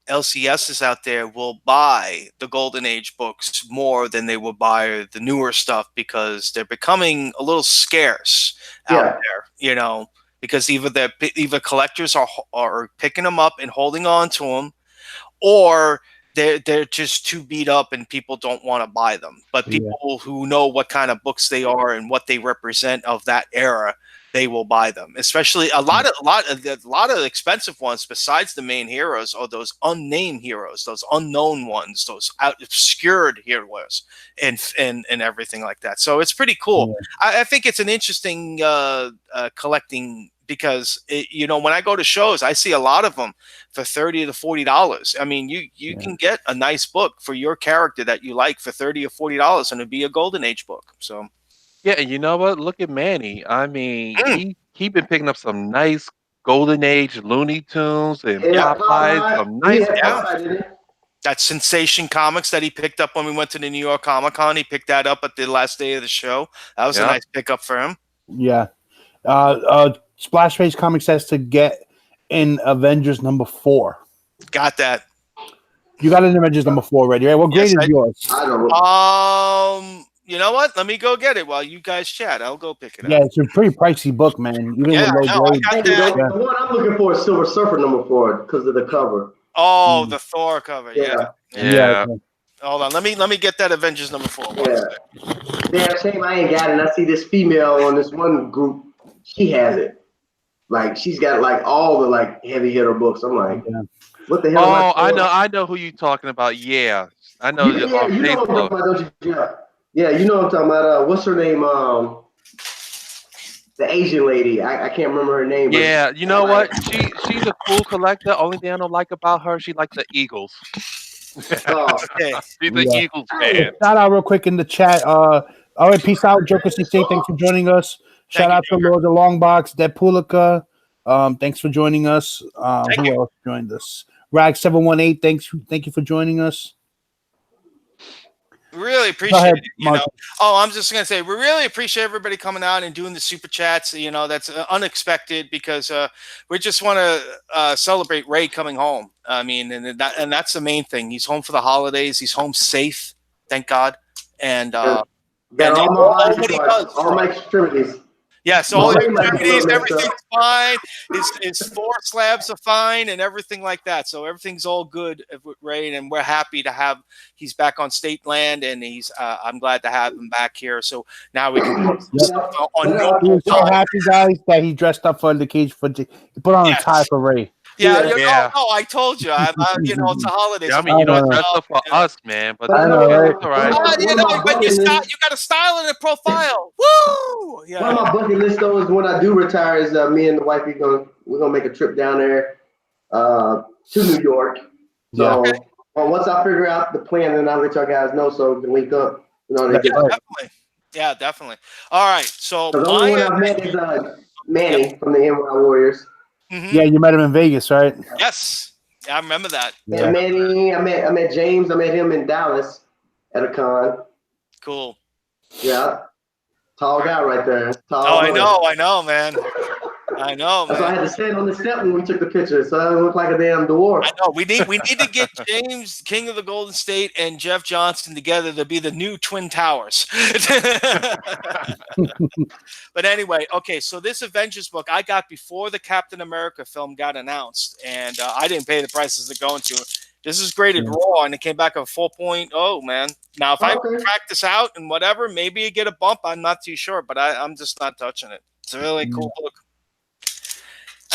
LCSs out there will buy the Golden Age books more than they will buy the newer stuff because they're becoming a little scarce out there. Because either collectors are picking them up and holding on to them, or they're just too beat up and people don't want to buy them. But people who know what kind of books they are and what they represent of that era, they will buy them. Especially a lot of expensive ones besides the main heroes are those unnamed heroes, those unknown ones, those obscured heroes, and everything like that. So it's pretty cool. I think it's an interesting collecting, because when I go to shows, I see a lot of them for $30 to $40. I mean, you can get a nice book for your character that you like for $30 or $40, and it'd be a Golden Age book. So Yeah, and you know what? Look at Manny. I mean, he been picking up some nice Golden Age Looney Tunes and Popeyes, some nice Popeye, didn't he? that Sensation Comics that he picked up when we went to the New York Comic Con, he picked that up at the last day of the show. That was a nice pickup for him. Yeah. Splash Page Comics says to get in Avengers #4. Got that. You got in Avengers #4 already, right? What grade is yours? I don't know. You know what? Let me go get it while you guys chat. I'll go pick it up. Yeah, it's a pretty pricey book, man. Even with low grade. I got that. The one I'm looking for is Silver Surfer #4 because of the cover. Oh, the Thor cover. Yeah. Hold on. Let me get that Avengers #4. Yeah. Damn shame I ain't got it. And I see this female on this one group. She has it. Like she's got like all the like heavy hitter books. I'm like, what the hell? Oh, I know who you talking about. Yeah, I know. You know what I'm talking about, don't you? Yeah, you know what I'm talking about. What's her name? The Asian lady. I can't remember her name. Yeah, you know what? She's a cool collector. Only thing I don't like about her, she likes the Eagles. Okay. She's an Eagles fan. Shout out real quick in the chat. All right, peace out, Joker CC. Thanks for joining us. Shout out to Lord the Longbox, Depulica. Thanks for joining us. Who else joined us? Rag718. Thank you for joining us. Really appreciate it. I'm just gonna say we really appreciate everybody coming out and doing the super chats. That's unexpected because we just want to celebrate Ray coming home. I mean, and that's the main thing. He's home for the holidays. He's home safe, thank God. And all my extremities. Yeah, so all his extremities, everything's fine. His floor slabs are fine and everything like that. So everything's all good with Ray, and we're happy to have he's back on state land, and I'm glad to have him back here. So now we can We're so happy, guys, that he dressed up for the cage he put on a tie for Ray. Yeah. No, I told you. It's a holiday. Yeah, I mean, dress up for us, man. But I know, right? All right. When you got a style and a profile. Woo! Yeah. One of my bucket list though is when I do retire is me and the wife we're gonna make a trip down there to New York. So once I figure out the plan, then I'll let y'all guys know so we can link up. Definitely. Yeah, definitely. All right. So the only one I've met is Manny from the NY Warriors. Mm-hmm. Yeah, you met him in Vegas, right? Yes. Yeah, I remember that. Yeah, Manny, I met James. I met him in Dallas at a con. Cool. Yeah. Tall guy right there. I know, man. I know, man. So I had to stand on the step when we took the picture, so I looked like a damn dwarf. I know. We need to get James, King of the Golden State, and Jeff Johnston together to be the new Twin Towers. But anyway, okay, so this Avengers book I got before the Captain America film got announced, and I didn't pay the prices to go into it. This is graded raw, and it came back a 4.0, man. Now, if I crack this out and whatever, maybe you get a bump. I'm not too sure, but I'm just not touching it. It's a really cool book.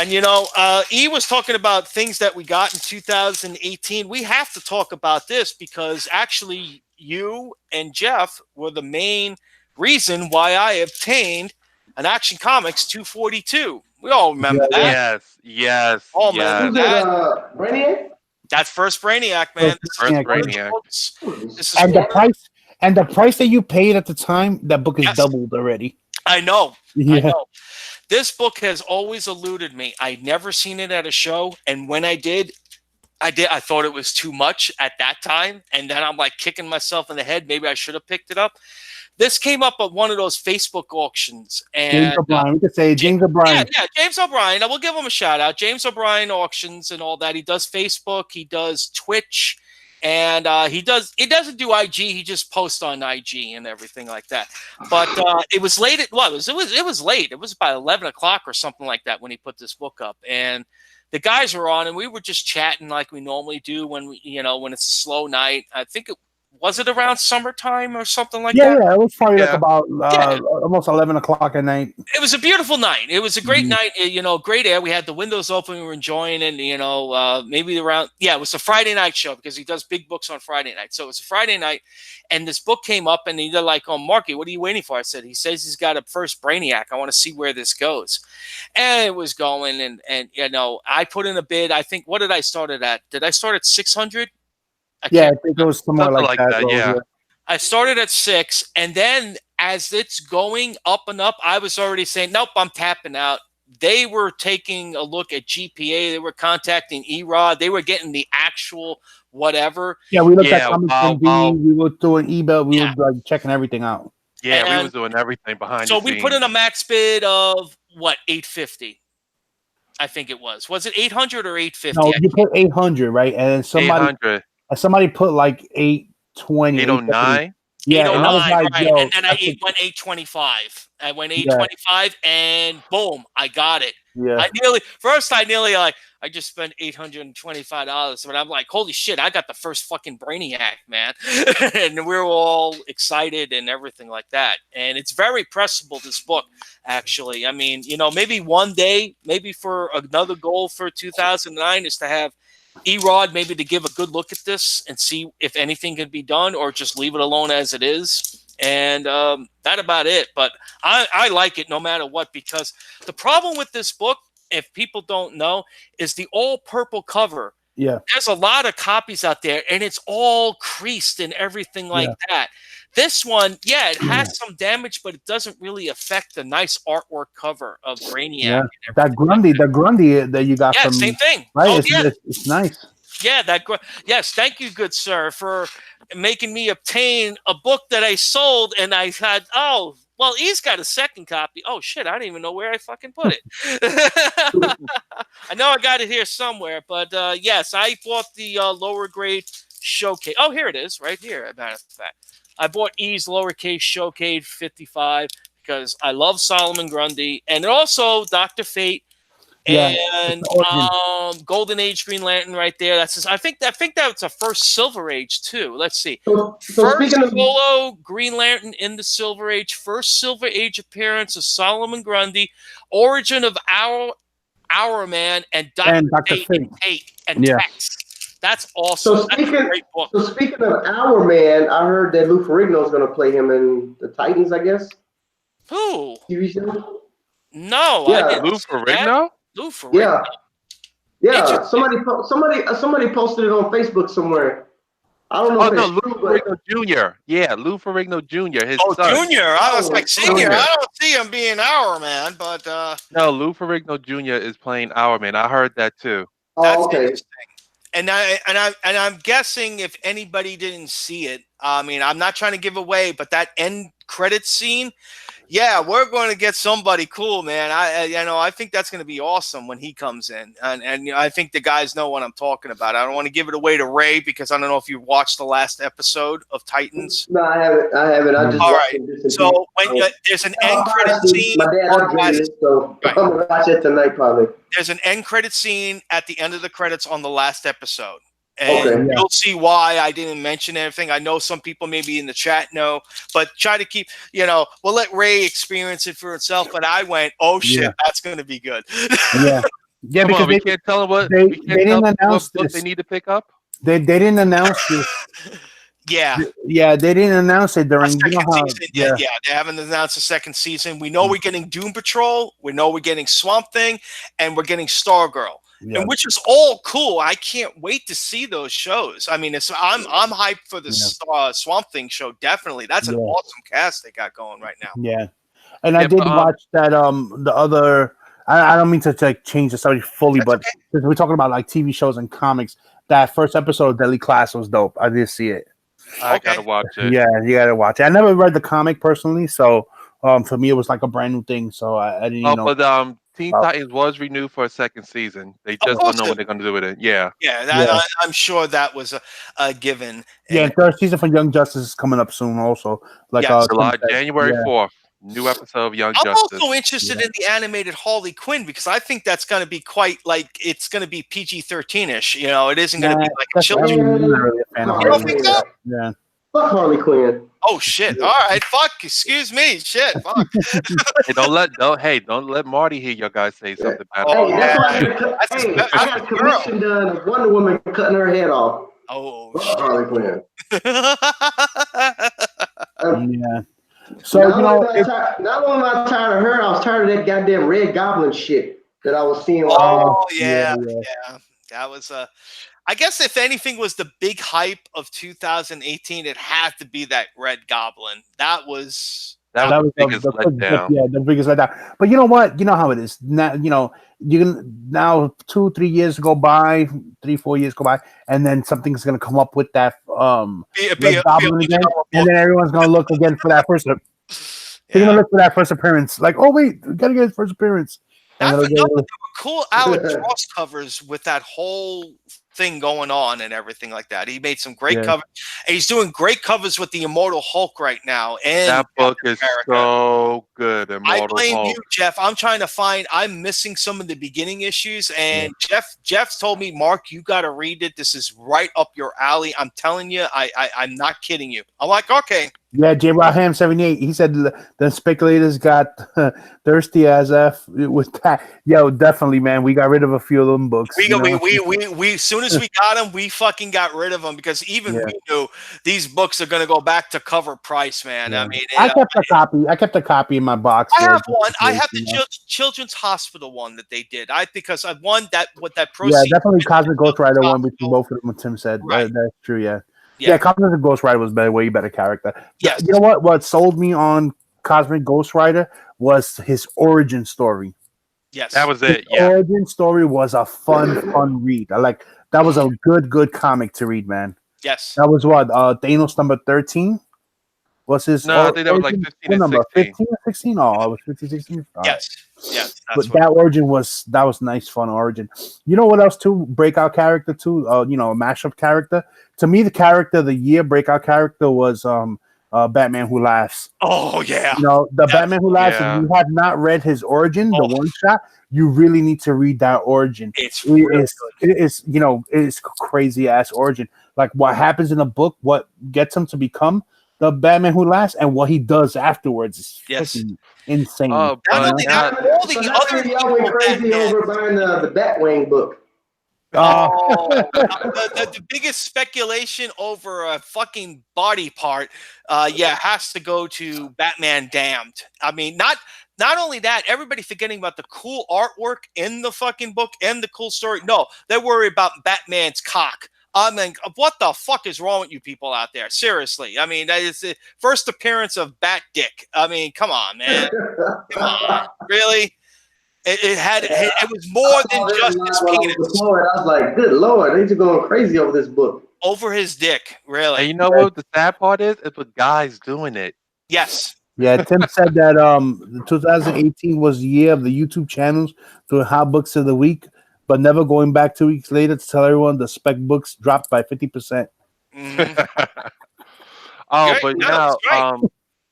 And, E was talking about things that we got in 2018. We have to talk about this because actually you and Jeff were the main reason why I obtained an Action Comics 242. We all remember that. Yes. Oh, man. Brainiac? That's first Brainiac, man. First Brainiac. This is and the price that you paid at the time, that book is doubled already. I know. Yeah. I know. This book has always eluded me. I'd never seen it at a show, and when I did, I thought it was too much at that time, and then I'm like kicking myself in the head. Maybe I should have picked it up. This came up at one of those Facebook auctions, and James O'Brien. We could say James O'Brien. Yeah, James O'Brien. I will give him a shout out. James O'Brien auctions and all that. He does Facebook. He does Twitch. And he doesn't do IG. He just posts on IG and everything like that. But it was late. It was late. It was about 11 o'clock or something like that when he put this book up. And the guys were on, and we were just chatting like we normally do when when it's a slow night. I think it was it around summertime or something like Yeah, that? yeah. It was probably like Yeah. about Yeah. almost 11 o'clock at night. It was a beautiful night. It was a great Mhm. night. Great air. We had the windows open. We were enjoying it. Maybe around, it was a Friday night show because he does big books on Friday night. So it was a Friday night, and this book came up, and they're like, "Oh, Marky, what are you waiting for?" I said, "He says he's got a first Brainiac. I want to see where this goes." And it was going, and I put in a bid. I think, what did I start it at? Did I start at 600? I Yeah, I can't think it was somewhere Something like like that. that, yeah. I started at 6, and then as it's going up and up, I was already saying, nope, I'm tapping out. They were taking a look at GPA. They were contacting Erod. They were getting the actual whatever. Yeah, we looked at Yeah, Comics wow, MD. wow. We were doing eBay. We Yeah. were like checking everything out. Yeah, we And was doing everything behind so the we scenes. put in a max bid of what, 850. I think it was. Was it 800 or 850? No, you put 800, right? And somebody 800, put like 820, 809. Yeah, and I was 809, like, right. yo, And then I went 825. I went Yeah. 825, and boom, I got it. yeah, I just spent $825, but I'm like, holy shit, I got the first fucking Brainiac, man. And we were all excited and everything like that. And it's very pressable, this book, actually. I mean, maybe one day, maybe for another goal for 2009 is to have Erod maybe to give a good look at this and see if anything can be done, or just leave it alone as it is. And that about it. But I like it no matter what, because the problem with this book, if people don't know, is the all purple cover. yeah. There's a lot of copies out there, and it's all creased and everything like that. This one, it has some damage, but it doesn't really affect the nice artwork cover of Brainiac. Yeah. and That everything Grundy that you got yeah, from same thing. right? Oh, It's nice. yeah, yes, thank you, good sir, for making me obtain a book that I sold, and I had, oh, well, he's got a second copy. Oh shit, I don't even know where I fucking put it. I know I got it here somewhere, but yes, I bought the lower grade showcase. Oh, here it is, right here. As a matter of fact, I bought E's lowercase showcase 55 because I love Solomon Grundy, and also Dr. Fate. Yeah, And it's the origin. Golden Age Green Lantern right there. I think that's a first Silver Age too. Let's see. So First speaking of, solo Green Lantern in the Silver Age. First Silver Age appearance of Solomon Grundy. Origin of Our Man and Dr. Fate and Yeah. Tex. That's awesome. So That's a great book. so speaking of Our Man, I heard that Lou Ferrigno is going to play him in the Titans, I guess. Who? TV show. No, Yeah. I didn't. Lou Ferrigno? Lou Ferrigno. Yeah, yeah. Interesting. Somebody posted it on Facebook somewhere. I don't know Oh if no, it's Lou true, but Ferrigno Jr. Yeah, Lou Ferrigno Jr. His Oh, son. Junior. I was like, Senior. Junior. I don't see him being Our Man, but No, Lou Ferrigno Jr. is playing Our Man. I heard that too. that's oh, okay. interesting. And I'm guessing if anybody didn't see it, I mean, I'm not trying to give away, but that end credit scene, yeah, we're going to get somebody cool, man. I think that's going to be awesome when he comes in, and I think the guys know what I'm talking about. I don't want to give it away to Ray because I don't know if you watched the last episode of Titans. No, I haven't. I just All watched right. it. So when there's an end credit scene, My dad upgraded it, so Right. I'm gonna watch it tonight probably. there's an end credit scene at the end of the credits on the last episode. And Okay. you'll see why I didn't mention anything. I know some people maybe in the chat know, but try to keep, we'll let Ray experience it for himself. But I went, oh shit, Yeah. that's going to be good. Yeah, yeah. Come Because on, we can't tell them what they we can't didn't tell them announce what book this. they need to pick up. They didn't announce this. Yeah. Yeah, they didn't announce it during. Second You know how, season, yeah, they haven't announced the second season. We know we're getting Doom Patrol, we know we're getting Swamp Thing, and we're getting Stargirl. Yeah. And which is all cool. I can't wait to see those shows. I mean, I'm hyped for the Swamp Thing show. Definitely, that's an awesome cast they got going right now. Yeah, and I did watch that. The other. I don't mean to like change the subject fully, but since we're talking about like TV shows and comics, that first episode of Deadly Class was dope. I did see it. I gotta watch it. Yeah, you gotta watch it. I never read the comic personally, so for me it was like a brand new thing. So I didn't know. But Teen Titans was renewed for a second season. They just don't know what they're gonna do with it. Yeah. I'm sure that was a given. Yeah, third season for Young Justice is coming up soon. Also, like January 4th, new episode of Young Justice. I'm also interested in the animated Harley Quinn because I think that's going to be quite like it's going to be PG-13ish. It isn't going to be like a children's. You don't think so? Yeah. Fuck Harley Quinn. Oh shit! All right, fuck. Excuse me. Shit. Fuck. Hey, don't let Marty hear your guys say something bad. Oh, Hey, that's why I yeah. got That's his hey, be- I that's got a his girl. commission done of Wonder Woman cutting her head off. Oh Fuck shit. Harley Quinn. Yeah. So you know, Not only am I tired of her, I was tired of that goddamn Red Goblin shit that I was seeing. Oh yeah. yeah. That was I guess if anything was the big hype of 2018, it had to be that Red Goblin. That was That That was was the biggest letdown. the biggest letdown. But you know what? You know how it is. Now, you know, you can now 2-3 years go by, 3-4 years go by, and then something's gonna come up with that Red Goblin again, and then everyone's gonna look again for that first. They're gonna look for that first appearance. Like, oh wait, we gotta get his first appearance. And That's they'll another go, cool Alex Ross covers with that whole thing going on and everything like that. He made some great Yeah. covers. And he's doing great covers with the Immortal Hulk right now. And That book is America. so good. I Immortal blame Hulk. you, Jeff. I'm missing some of the beginning issues, and Jeff told me, Mark, you got to read it. This is right up your alley. I'm telling you, I'm not kidding you. I'm like, okay. yeah, J. Raham 78. He said the speculators got thirsty as F with that. Yo, definitely, man. We got rid of a few of them books. We as soon as we got them, we fucking got rid of them because even we knew these books are going to go back to cover price, man. Yeah. I mean, I kept a copy in my box. I have one. I have the Children's Hospital one that they did. Because I won that with that Yeah, proceeds. definitely Cosmic Ghost Rider one between both of them. What Tim said. Right. That's true. Yeah, Cosmic Ghost Rider was way better character. Yes. You know what? What sold me on Cosmic Ghost Rider was his origin story. Yes, that was it. His origin story was a fun read. That was a good comic to read, man. Yes, that was what Thanos number 13 was his. No, I think that was like 15 and number 16. 15 or 16. Oh, it was 15, 16. Yes. But that origin was nice, fun origin. You know what else too? Breakout character too. A mashup character. To me, the character of the year breakout character was Batman Who Laughs. Oh yeah. The Batman Who Laughs. Yeah. If you have not read his origin, the one shot, you really need to read that origin. It's a crazy ass origin. Like what happens in the book, what gets him to become the Batman Who Laughs, and what he does afterwards is fucking insane. Oh, not only that, all the other y'all went crazy over buying the Batwing book. The biggest speculation over a fucking body part, has to go to Batman Damned. I mean, not only that, everybody forgetting about the cool artwork in the fucking book and the cool story. No, they worry about Batman's cock. I mean, what the fuck is wrong with you people out there? Seriously. I mean, that is the first appearance of Bat Dick. I mean, come on, man. Come on. Really? It was more than just his penis. I was like, good Lord, they're just going crazy over this book. Over his dick, really. And you know what the sad part is? It's with guys doing it. Yes. Yeah, Tim said that 2018 was the year of the YouTube channels doing hot books of the week, but never going back 2 weeks later to tell everyone the spec books dropped by 50%. Mm-hmm. But now,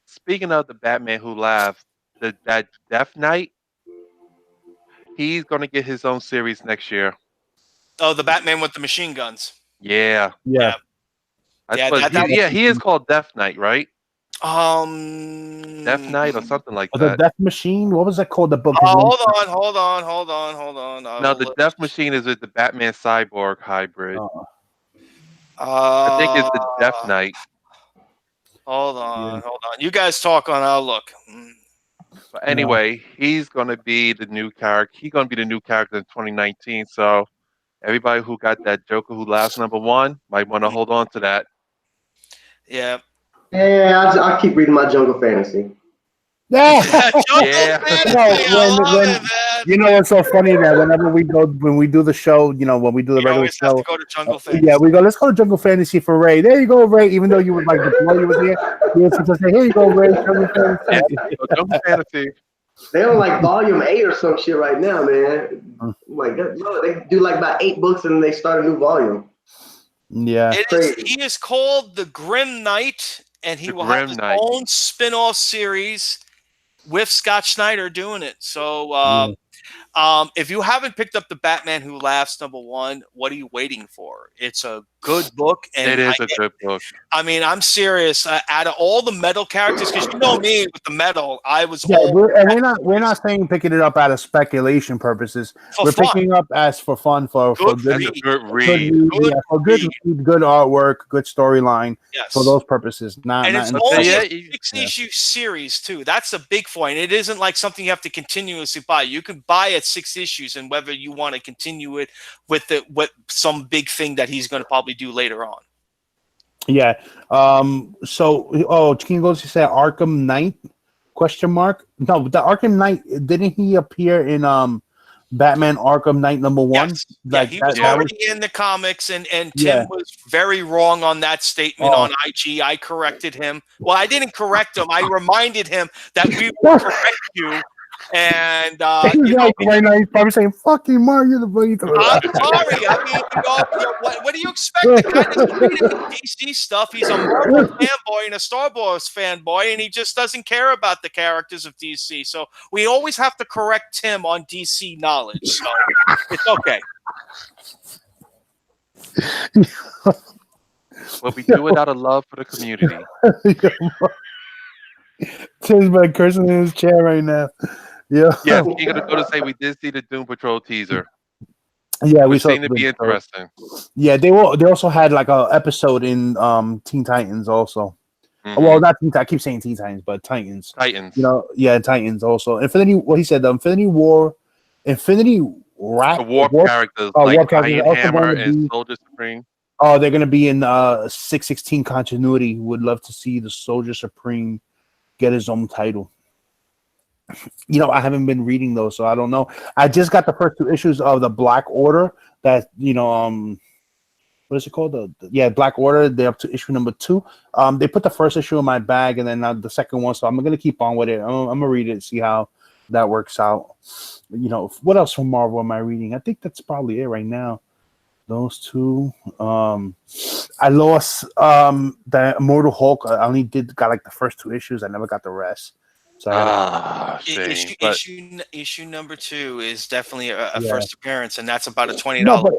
speaking of the Batman Who Laughs, that Death Knight, he's going to get his own series next year. Oh, the Batman with the machine guns. Yeah. Yeah. He is called Death Knight, right? Death Knight or something like The that. Death Machine? What was that called? The book? Hold on. No, the Death Machine is with the Batman Cyborg hybrid. I think it's the Death Knight. Hold on. You guys talk on. I'll look. But anyway, he's going to be the new character. He's going to be the new character in 2019. So everybody who got that Joker Who Laughs #1 might want to hold on to that. Yeah. Yeah, I'll keep reading my Jungle Fantasy. Yeah. You know what's so funny that when we do the show, when we do the regular show, have to go to Jungle Fantasy. Yeah, we go. Let's go to Jungle Fantasy for Ray. There you go, Ray. Even though you would like before you was here, you were supposed to say, "Here you go, Ray." Jungle Fantasy. Jungle Fantasy. They're on like volume 8 or some shit right now, man. Like they do like about 8 books and they start a new volume. Yeah, he is called the Grim Knight, and he will have his own spin-off series with Scott Snyder doing it. So If you haven't picked up the Batman Who Laughs #1, what are you waiting for? It's a good book, and It is a good book. I mean, I'm serious. Out of all the metal characters, because you know me with the metal, I was Yeah, all we're not saying picking it up out of speculation purposes. for We're fun. picking up as for fun, for Good good, That's a read. good good read. read, Good yeah, for good read. read, good artwork, good storyline. Yes. For those purposes, not And it's not only yeah, a 6-issue series too. That's a big point. It isn't like something you have to continuously buy. You can buy it 6 issues, and whether you want to continue it with some big thing that he's going to probably do later on. Yeah. So, King Goes, you said Arkham Knight? Question mark. No, the Arkham Knight, didn't he appear in Batman Arkham Knight #1? Yes. Yeah, he was already in the comics, and Tim was very wrong on that statement on IG. I corrected him. Well, I didn't correct him. I reminded him that we will correct you. And he's right now he's probably saying, "Fucking Mario the Buggy." I'm sorry. I mean, what do you expect? The guy doesn't read any DC stuff. He's a Marvel fanboy and a Star Wars fanboy, and he just doesn't care about the characters of DC. So we always have to correct Tim on DC knowledge. So it's okay. Well, we do it out of love for the community. Tim's been cursing in his chair right now. Yeah. Yes, you're gonna go to say we did see the Doom Patrol teaser. Yeah, we Which saw seemed to be interesting. Yeah, they also had like a episode in Teen Titans also. Mhm. Well, not Teen. I keep saying Teen Titans, but Titans. Titans. You know, yeah, Titans also. Infinity. What he said, the Infinity War, Infinity Wrap. The Warp characters like Warp characters Iron also Hammer going to and be- Soldier Supreme. Oh, they're going to be in 616 continuity. Would love to see the Soldier Supreme get his own title. You know, I haven't been reading those, so I don't know. I just got the first 2 issues of the Black Order. That what is it called? Black Order. They're up to issue #2. They put the first issue in my bag, and then the second one. So I'm gonna keep on with it. I'm gonna read it and see how that works out. You know, what else from Marvel am I reading? I think that's probably it right now. Those 2. I lost the Immortal Hulk. I only got like the first 2 issues. I never got the rest. So issue #2 is definitely a first appearance, and that's about a $20. No, but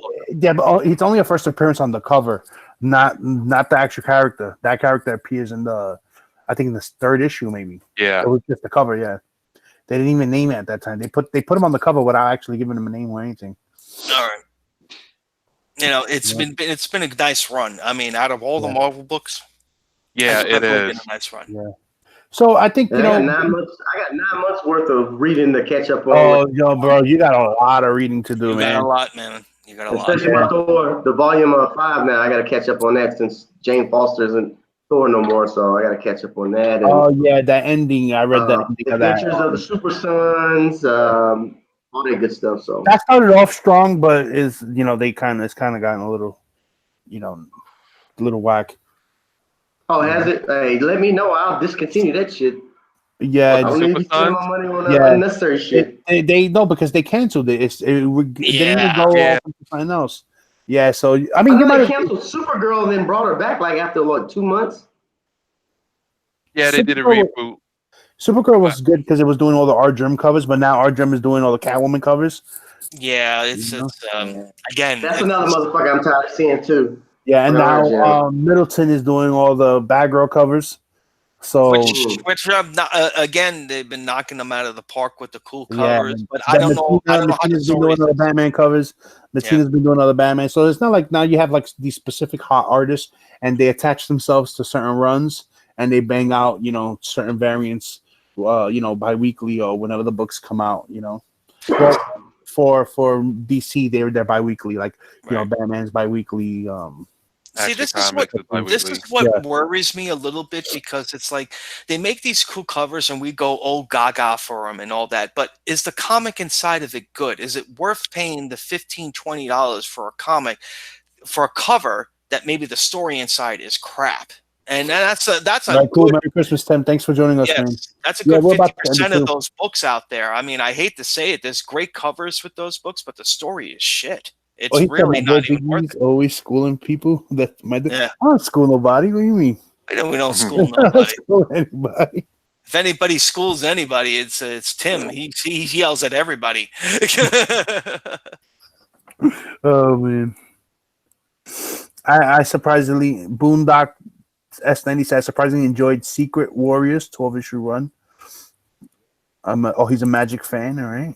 it's only a first appearance on the cover, not the actual character. That character appears in I think in the 3rd issue, maybe. Yeah, it was just the cover. Yeah, they didn't even name it at that time. They put him on the cover without actually giving him a name or anything. All right. You know, it's been a nice run. I mean, out of all the Marvel books, it is. been a nice run. Yeah. So I think I got 9 months worth of reading to catch up on. Oh, yo, bro, you got a lot of reading to do, man. You got a lot, man. You got a lot. Especially my Thor, the volume 5 now. I got to catch up on that since Jane Foster isn't Thor no more, so I got to catch up on that. And, that ending. I read that ending of that. Adventures of the Super Sons, all that good stuff. So that started off strong, but it's kind of gotten a little, little whack. Oh, has it? Hey, let me know. I'll discontinue that shit. Yeah, I don't need to be spending my money on unnecessary shit. They no, because they canceled it. Didn't go off into something else. Yeah, so I mean, they canceled Supergirl and then brought her back like after 2 months. Yeah, they did a reboot. Supergirl was good because it was doing all the Art Germ covers, but now Art Germ is doing all the Catwoman covers. Yeah, again. That's another motherfucker I'm tired of seeing too. Yeah, and now Middleton is doing all the Batgirl covers. So, which again, they've been knocking them out of the park with the cool covers. But I don't know. Matina's been doing other Batman covers. Matina's been doing other Batman. So it's not like now you have like these specific hot artists, and they attach themselves to certain runs, and they bang out certain variants, bi-weekly or whenever the books come out. But for DC, they're bi-weekly, like Batman's bi-weekly. See, this is what worries me a little bit, because it's like they make these cool covers and we go, oh, gaga for them and all that. But is the comic inside of it good? Is it worth paying the $15, $20 for a comic, for a cover that maybe the story inside is crap? And that's a cool. Merry Christmas, Tim. Thanks for joining us, man. That's a good 50% of those books out there. I mean, I hate to say it, there's great covers with those books, but the story is shit. It's really not even worth it. Always schooling people. I don't school nobody. What do you mean? We don't school nobody. School anybody. if anybody schools anybody, it's Tim. He yells at everybody. Oh man. I surprisingly Boondock S90 said I surprisingly enjoyed Secret Warriors 12 issue run. He's a Magic fan, all right.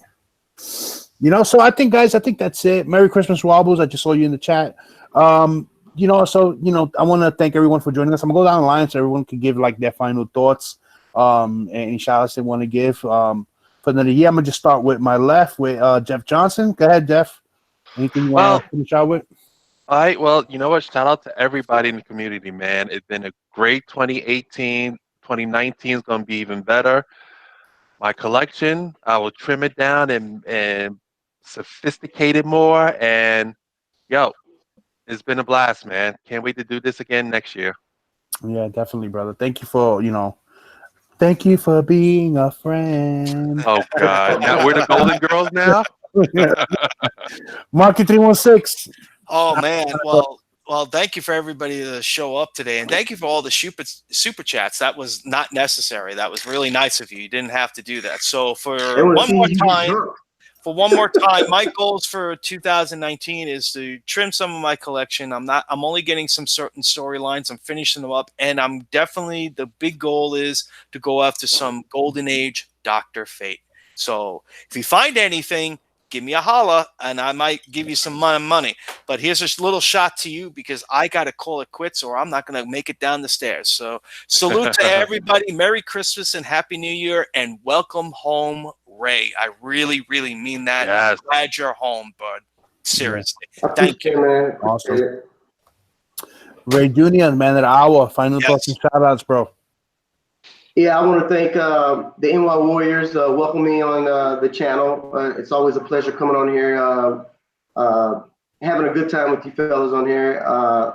So I think guys, that's it. Merry Christmas, Wobbles. I just saw you in the chat. I want to thank everyone for joining us. I'm gonna go down the line so everyone can give like their final thoughts. And any shout outs they want to give. For another year, I'm gonna just start with my left with Jeff Johnson. Go ahead, Jeff. Anything you want to finish out with? All right. Well, you know what? Shout out to everybody in the community, man. It's been a great 2018. 2019 is going to be even better. My collection, I will trim it down and sophisticate it more. And, it's been a blast, man. Can't wait to do this again next year. Yeah, definitely, brother. Thank you for being a friend. Oh, God. Now we're the Golden Girls now? Market 316. Oh man, well, thank you for everybody to show up today, and thank you for all the super chats. That was not necessary. That was really nice of you. You didn't have to do that. So for one more time, my goals for 2019 is to trim some of my collection. I'm only getting some certain storylines. I'm finishing them up, and the big goal is to go after some Golden Age Dr. Fate. So if you find anything, give me a holla, and I might give you some money. But here's a little shot to you because I got to call it quits or I'm not going to make it down the stairs. So salute to everybody. Merry Christmas and Happy New Year, and welcome home, Ray. I really, really mean that. Yes. I'm glad you're home, bud. Seriously. Yeah. Thank you. Man. Awesome. Ray Jr., man of the hour. Final thoughts and shout outs, bro. Yeah, I want to thank the NY Warriors welcome me on the channel. It's always a pleasure coming on here, having a good time with you fellas on here. I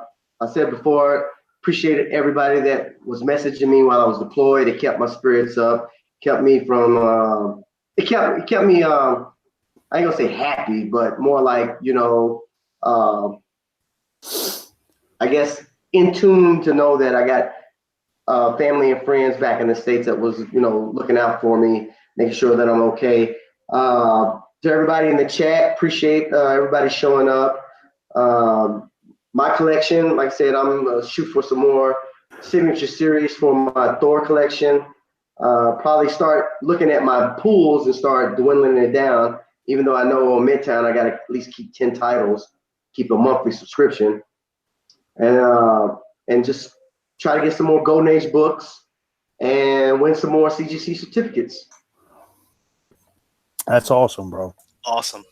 said before, appreciated everybody that was messaging me while I was deployed. It kept my spirits up, kept me from, it kept me, I ain't gonna say happy, but more like, I guess in tune to know that I got family and friends back in the States that was, looking out for me, making sure that I'm okay. To everybody in the chat, appreciate everybody showing up. My collection, like I said, I'm shoot for some more signature series for my Thor collection. Probably start looking at my pools and start dwindling it down, even though I know on Midtown I got to at least keep 10 titles, keep a monthly subscription. And just try to get some more Golden Age books and win some more CGC certificates. That's awesome, bro. Awesome.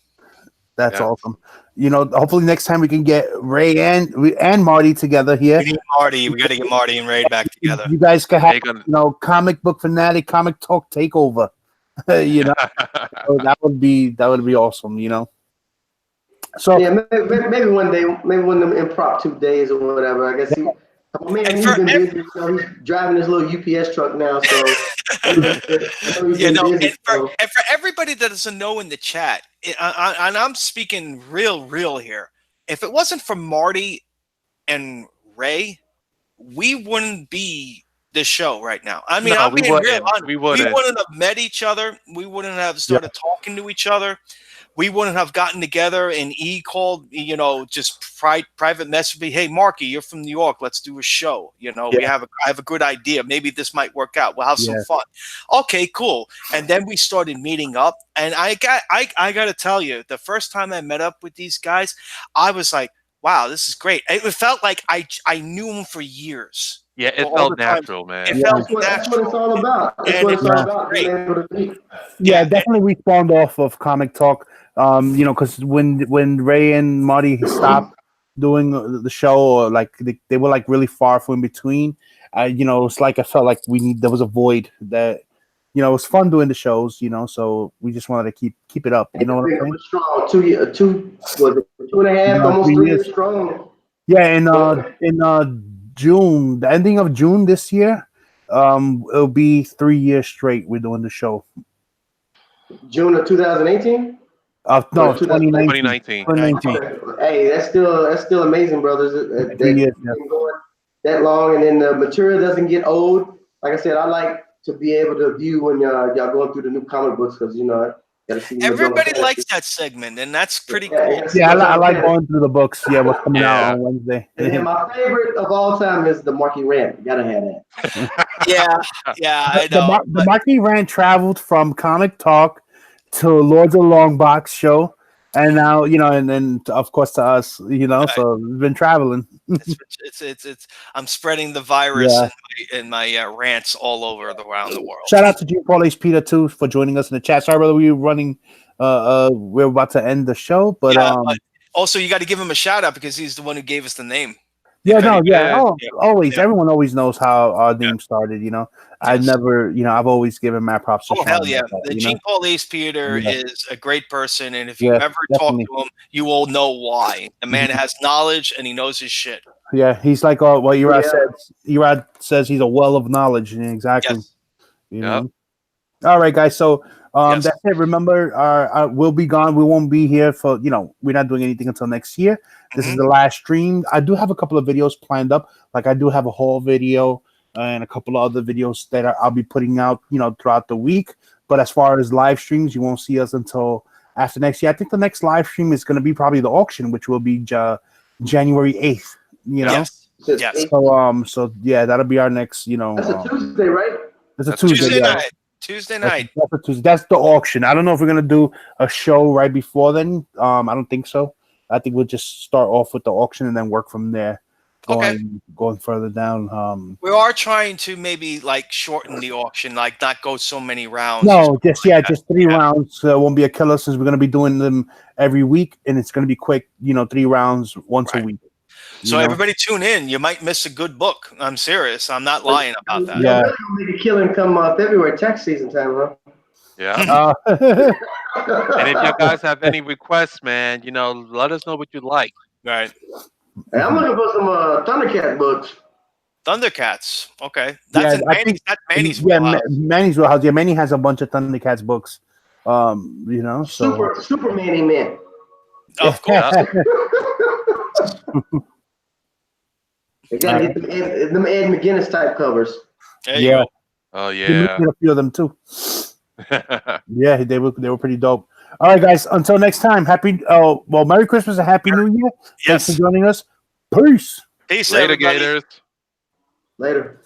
That's awesome. Hopefully next time we can get Ray and Marty together here. We need Marty. We got to get Marty and Ray back together. You guys can have, comic book fanatic, comic talk takeover. So that would be awesome. So yeah, maybe one day, maybe one of them impromptu days or whatever. I guess he's been busy. He's driving his little UPS truck now. So and for everybody that doesn't know in the chat, and I'm speaking real here. If it wasn't for Marty and Ray, we wouldn't be this show right now. I mean, I'm being real. We wouldn't have met each other. We wouldn't have started talking to each other. We wouldn't have gotten together, and he called, just private message me. Hey, Marky, you're from New York. Let's do a show. I have a good idea. Maybe this might work out. We'll have some fun. Okay, cool. And then we started meeting up, and I got to tell you, the first time I met up with these guys, I was like, wow, this is great. It felt like I knew them for years. Yeah, it felt natural, man. It felt natural. That's what it's all about. That's what it's all about. Being able to meet. Yeah, definitely we spawned off of Comic Talk. Because when Ray and Marty stopped doing the show, or like they were like really far from in between, it's like I felt like there was a void that, it was fun doing the shows, so we just wanted to keep it up. You know what I'm saying? Strong, 2.5, almost 3 years strong. Yeah, in June, the ending of June this year, it'll be 3 years straight we're doing the show. June of 2018. No, 2019. Hey, that's still amazing, brothers. That long, and then the material doesn't get old. Like I said, I like to be able to view when y'all going through the new comic books because I gotta see. Everybody likes that segment, and that's pretty cool. Yeah, I like going through the books. Yeah, what's coming out Yeah. on Wednesday. And then my favorite of all time is the Marky Rant. Gotta have that. Yeah, I know. The Marquee Rant traveled from Comic Talk to Lords of the Long Box show, and now and then of course to us, so we've been traveling. It's I'm spreading the virus in my rants all over around the world. Shout out to G. Paul H. Peter too for joining us in the chat. Sorry, brother, we were running. We're about to end the show, but but also you got to give him a shout out because he's the one who gave us the name. Always. Yeah. Everyone always knows how our name started. I never, I've always given my props to Sean. Hell yeah. The Jean Paul Ace Peter is a great person. And if you ever talk to him, you will know why. The man has knowledge and he knows his shit. Yeah. He's like what Erod says. Erod says he's a well of knowledge. And exactly. Yes. All right, guys. So that's it. Remember, we'll be gone. We won't be here for, we're not doing anything until next year. This is the last stream. I do have a couple of videos planned up. Like I do have a haul video and a couple of other videos that I'll be putting out, throughout the week. But as far as live streams, you won't see us until after next year. I think the next live stream is going to be probably the auction, which will be January 8th, Yes. So yeah, that'll be our next, That's a Tuesday, right? It's a Tuesday night. Tuesday night. That's the auction. I don't know if we're gonna do a show right before then. I don't think so. I think we'll just start off with the auction and then work from there. Going further down. We are trying to maybe shorten the auction, not go so many rounds. No, just 3 rounds. Won't be a killer since we're gonna be doing them every week, and it's gonna be quick. 3 rounds once a week. So everybody tune in. You might miss a good book. I'm serious. I'm not lying about that. Yeah. Maybe Killing come February tax season time, huh? Yeah. And if you guys have any requests, man, let us know what you like. Right. Hey, I'm looking for some Thundercat books. Thundercats. Okay. That's Manny's yeah, wheelhouse. Manny's wheelhouse. Yeah, Manny has a bunch of Thundercats books. So Super Manny man. Of course. They gotta get them Ed McGuinness type covers. There you go. Oh yeah. A few of them too. Yeah, they were pretty dope. All right, guys. Until next time. Merry Christmas and Happy New Year. Thanks for joining us. Peace. Peace, Later, everybody. Gators. Later.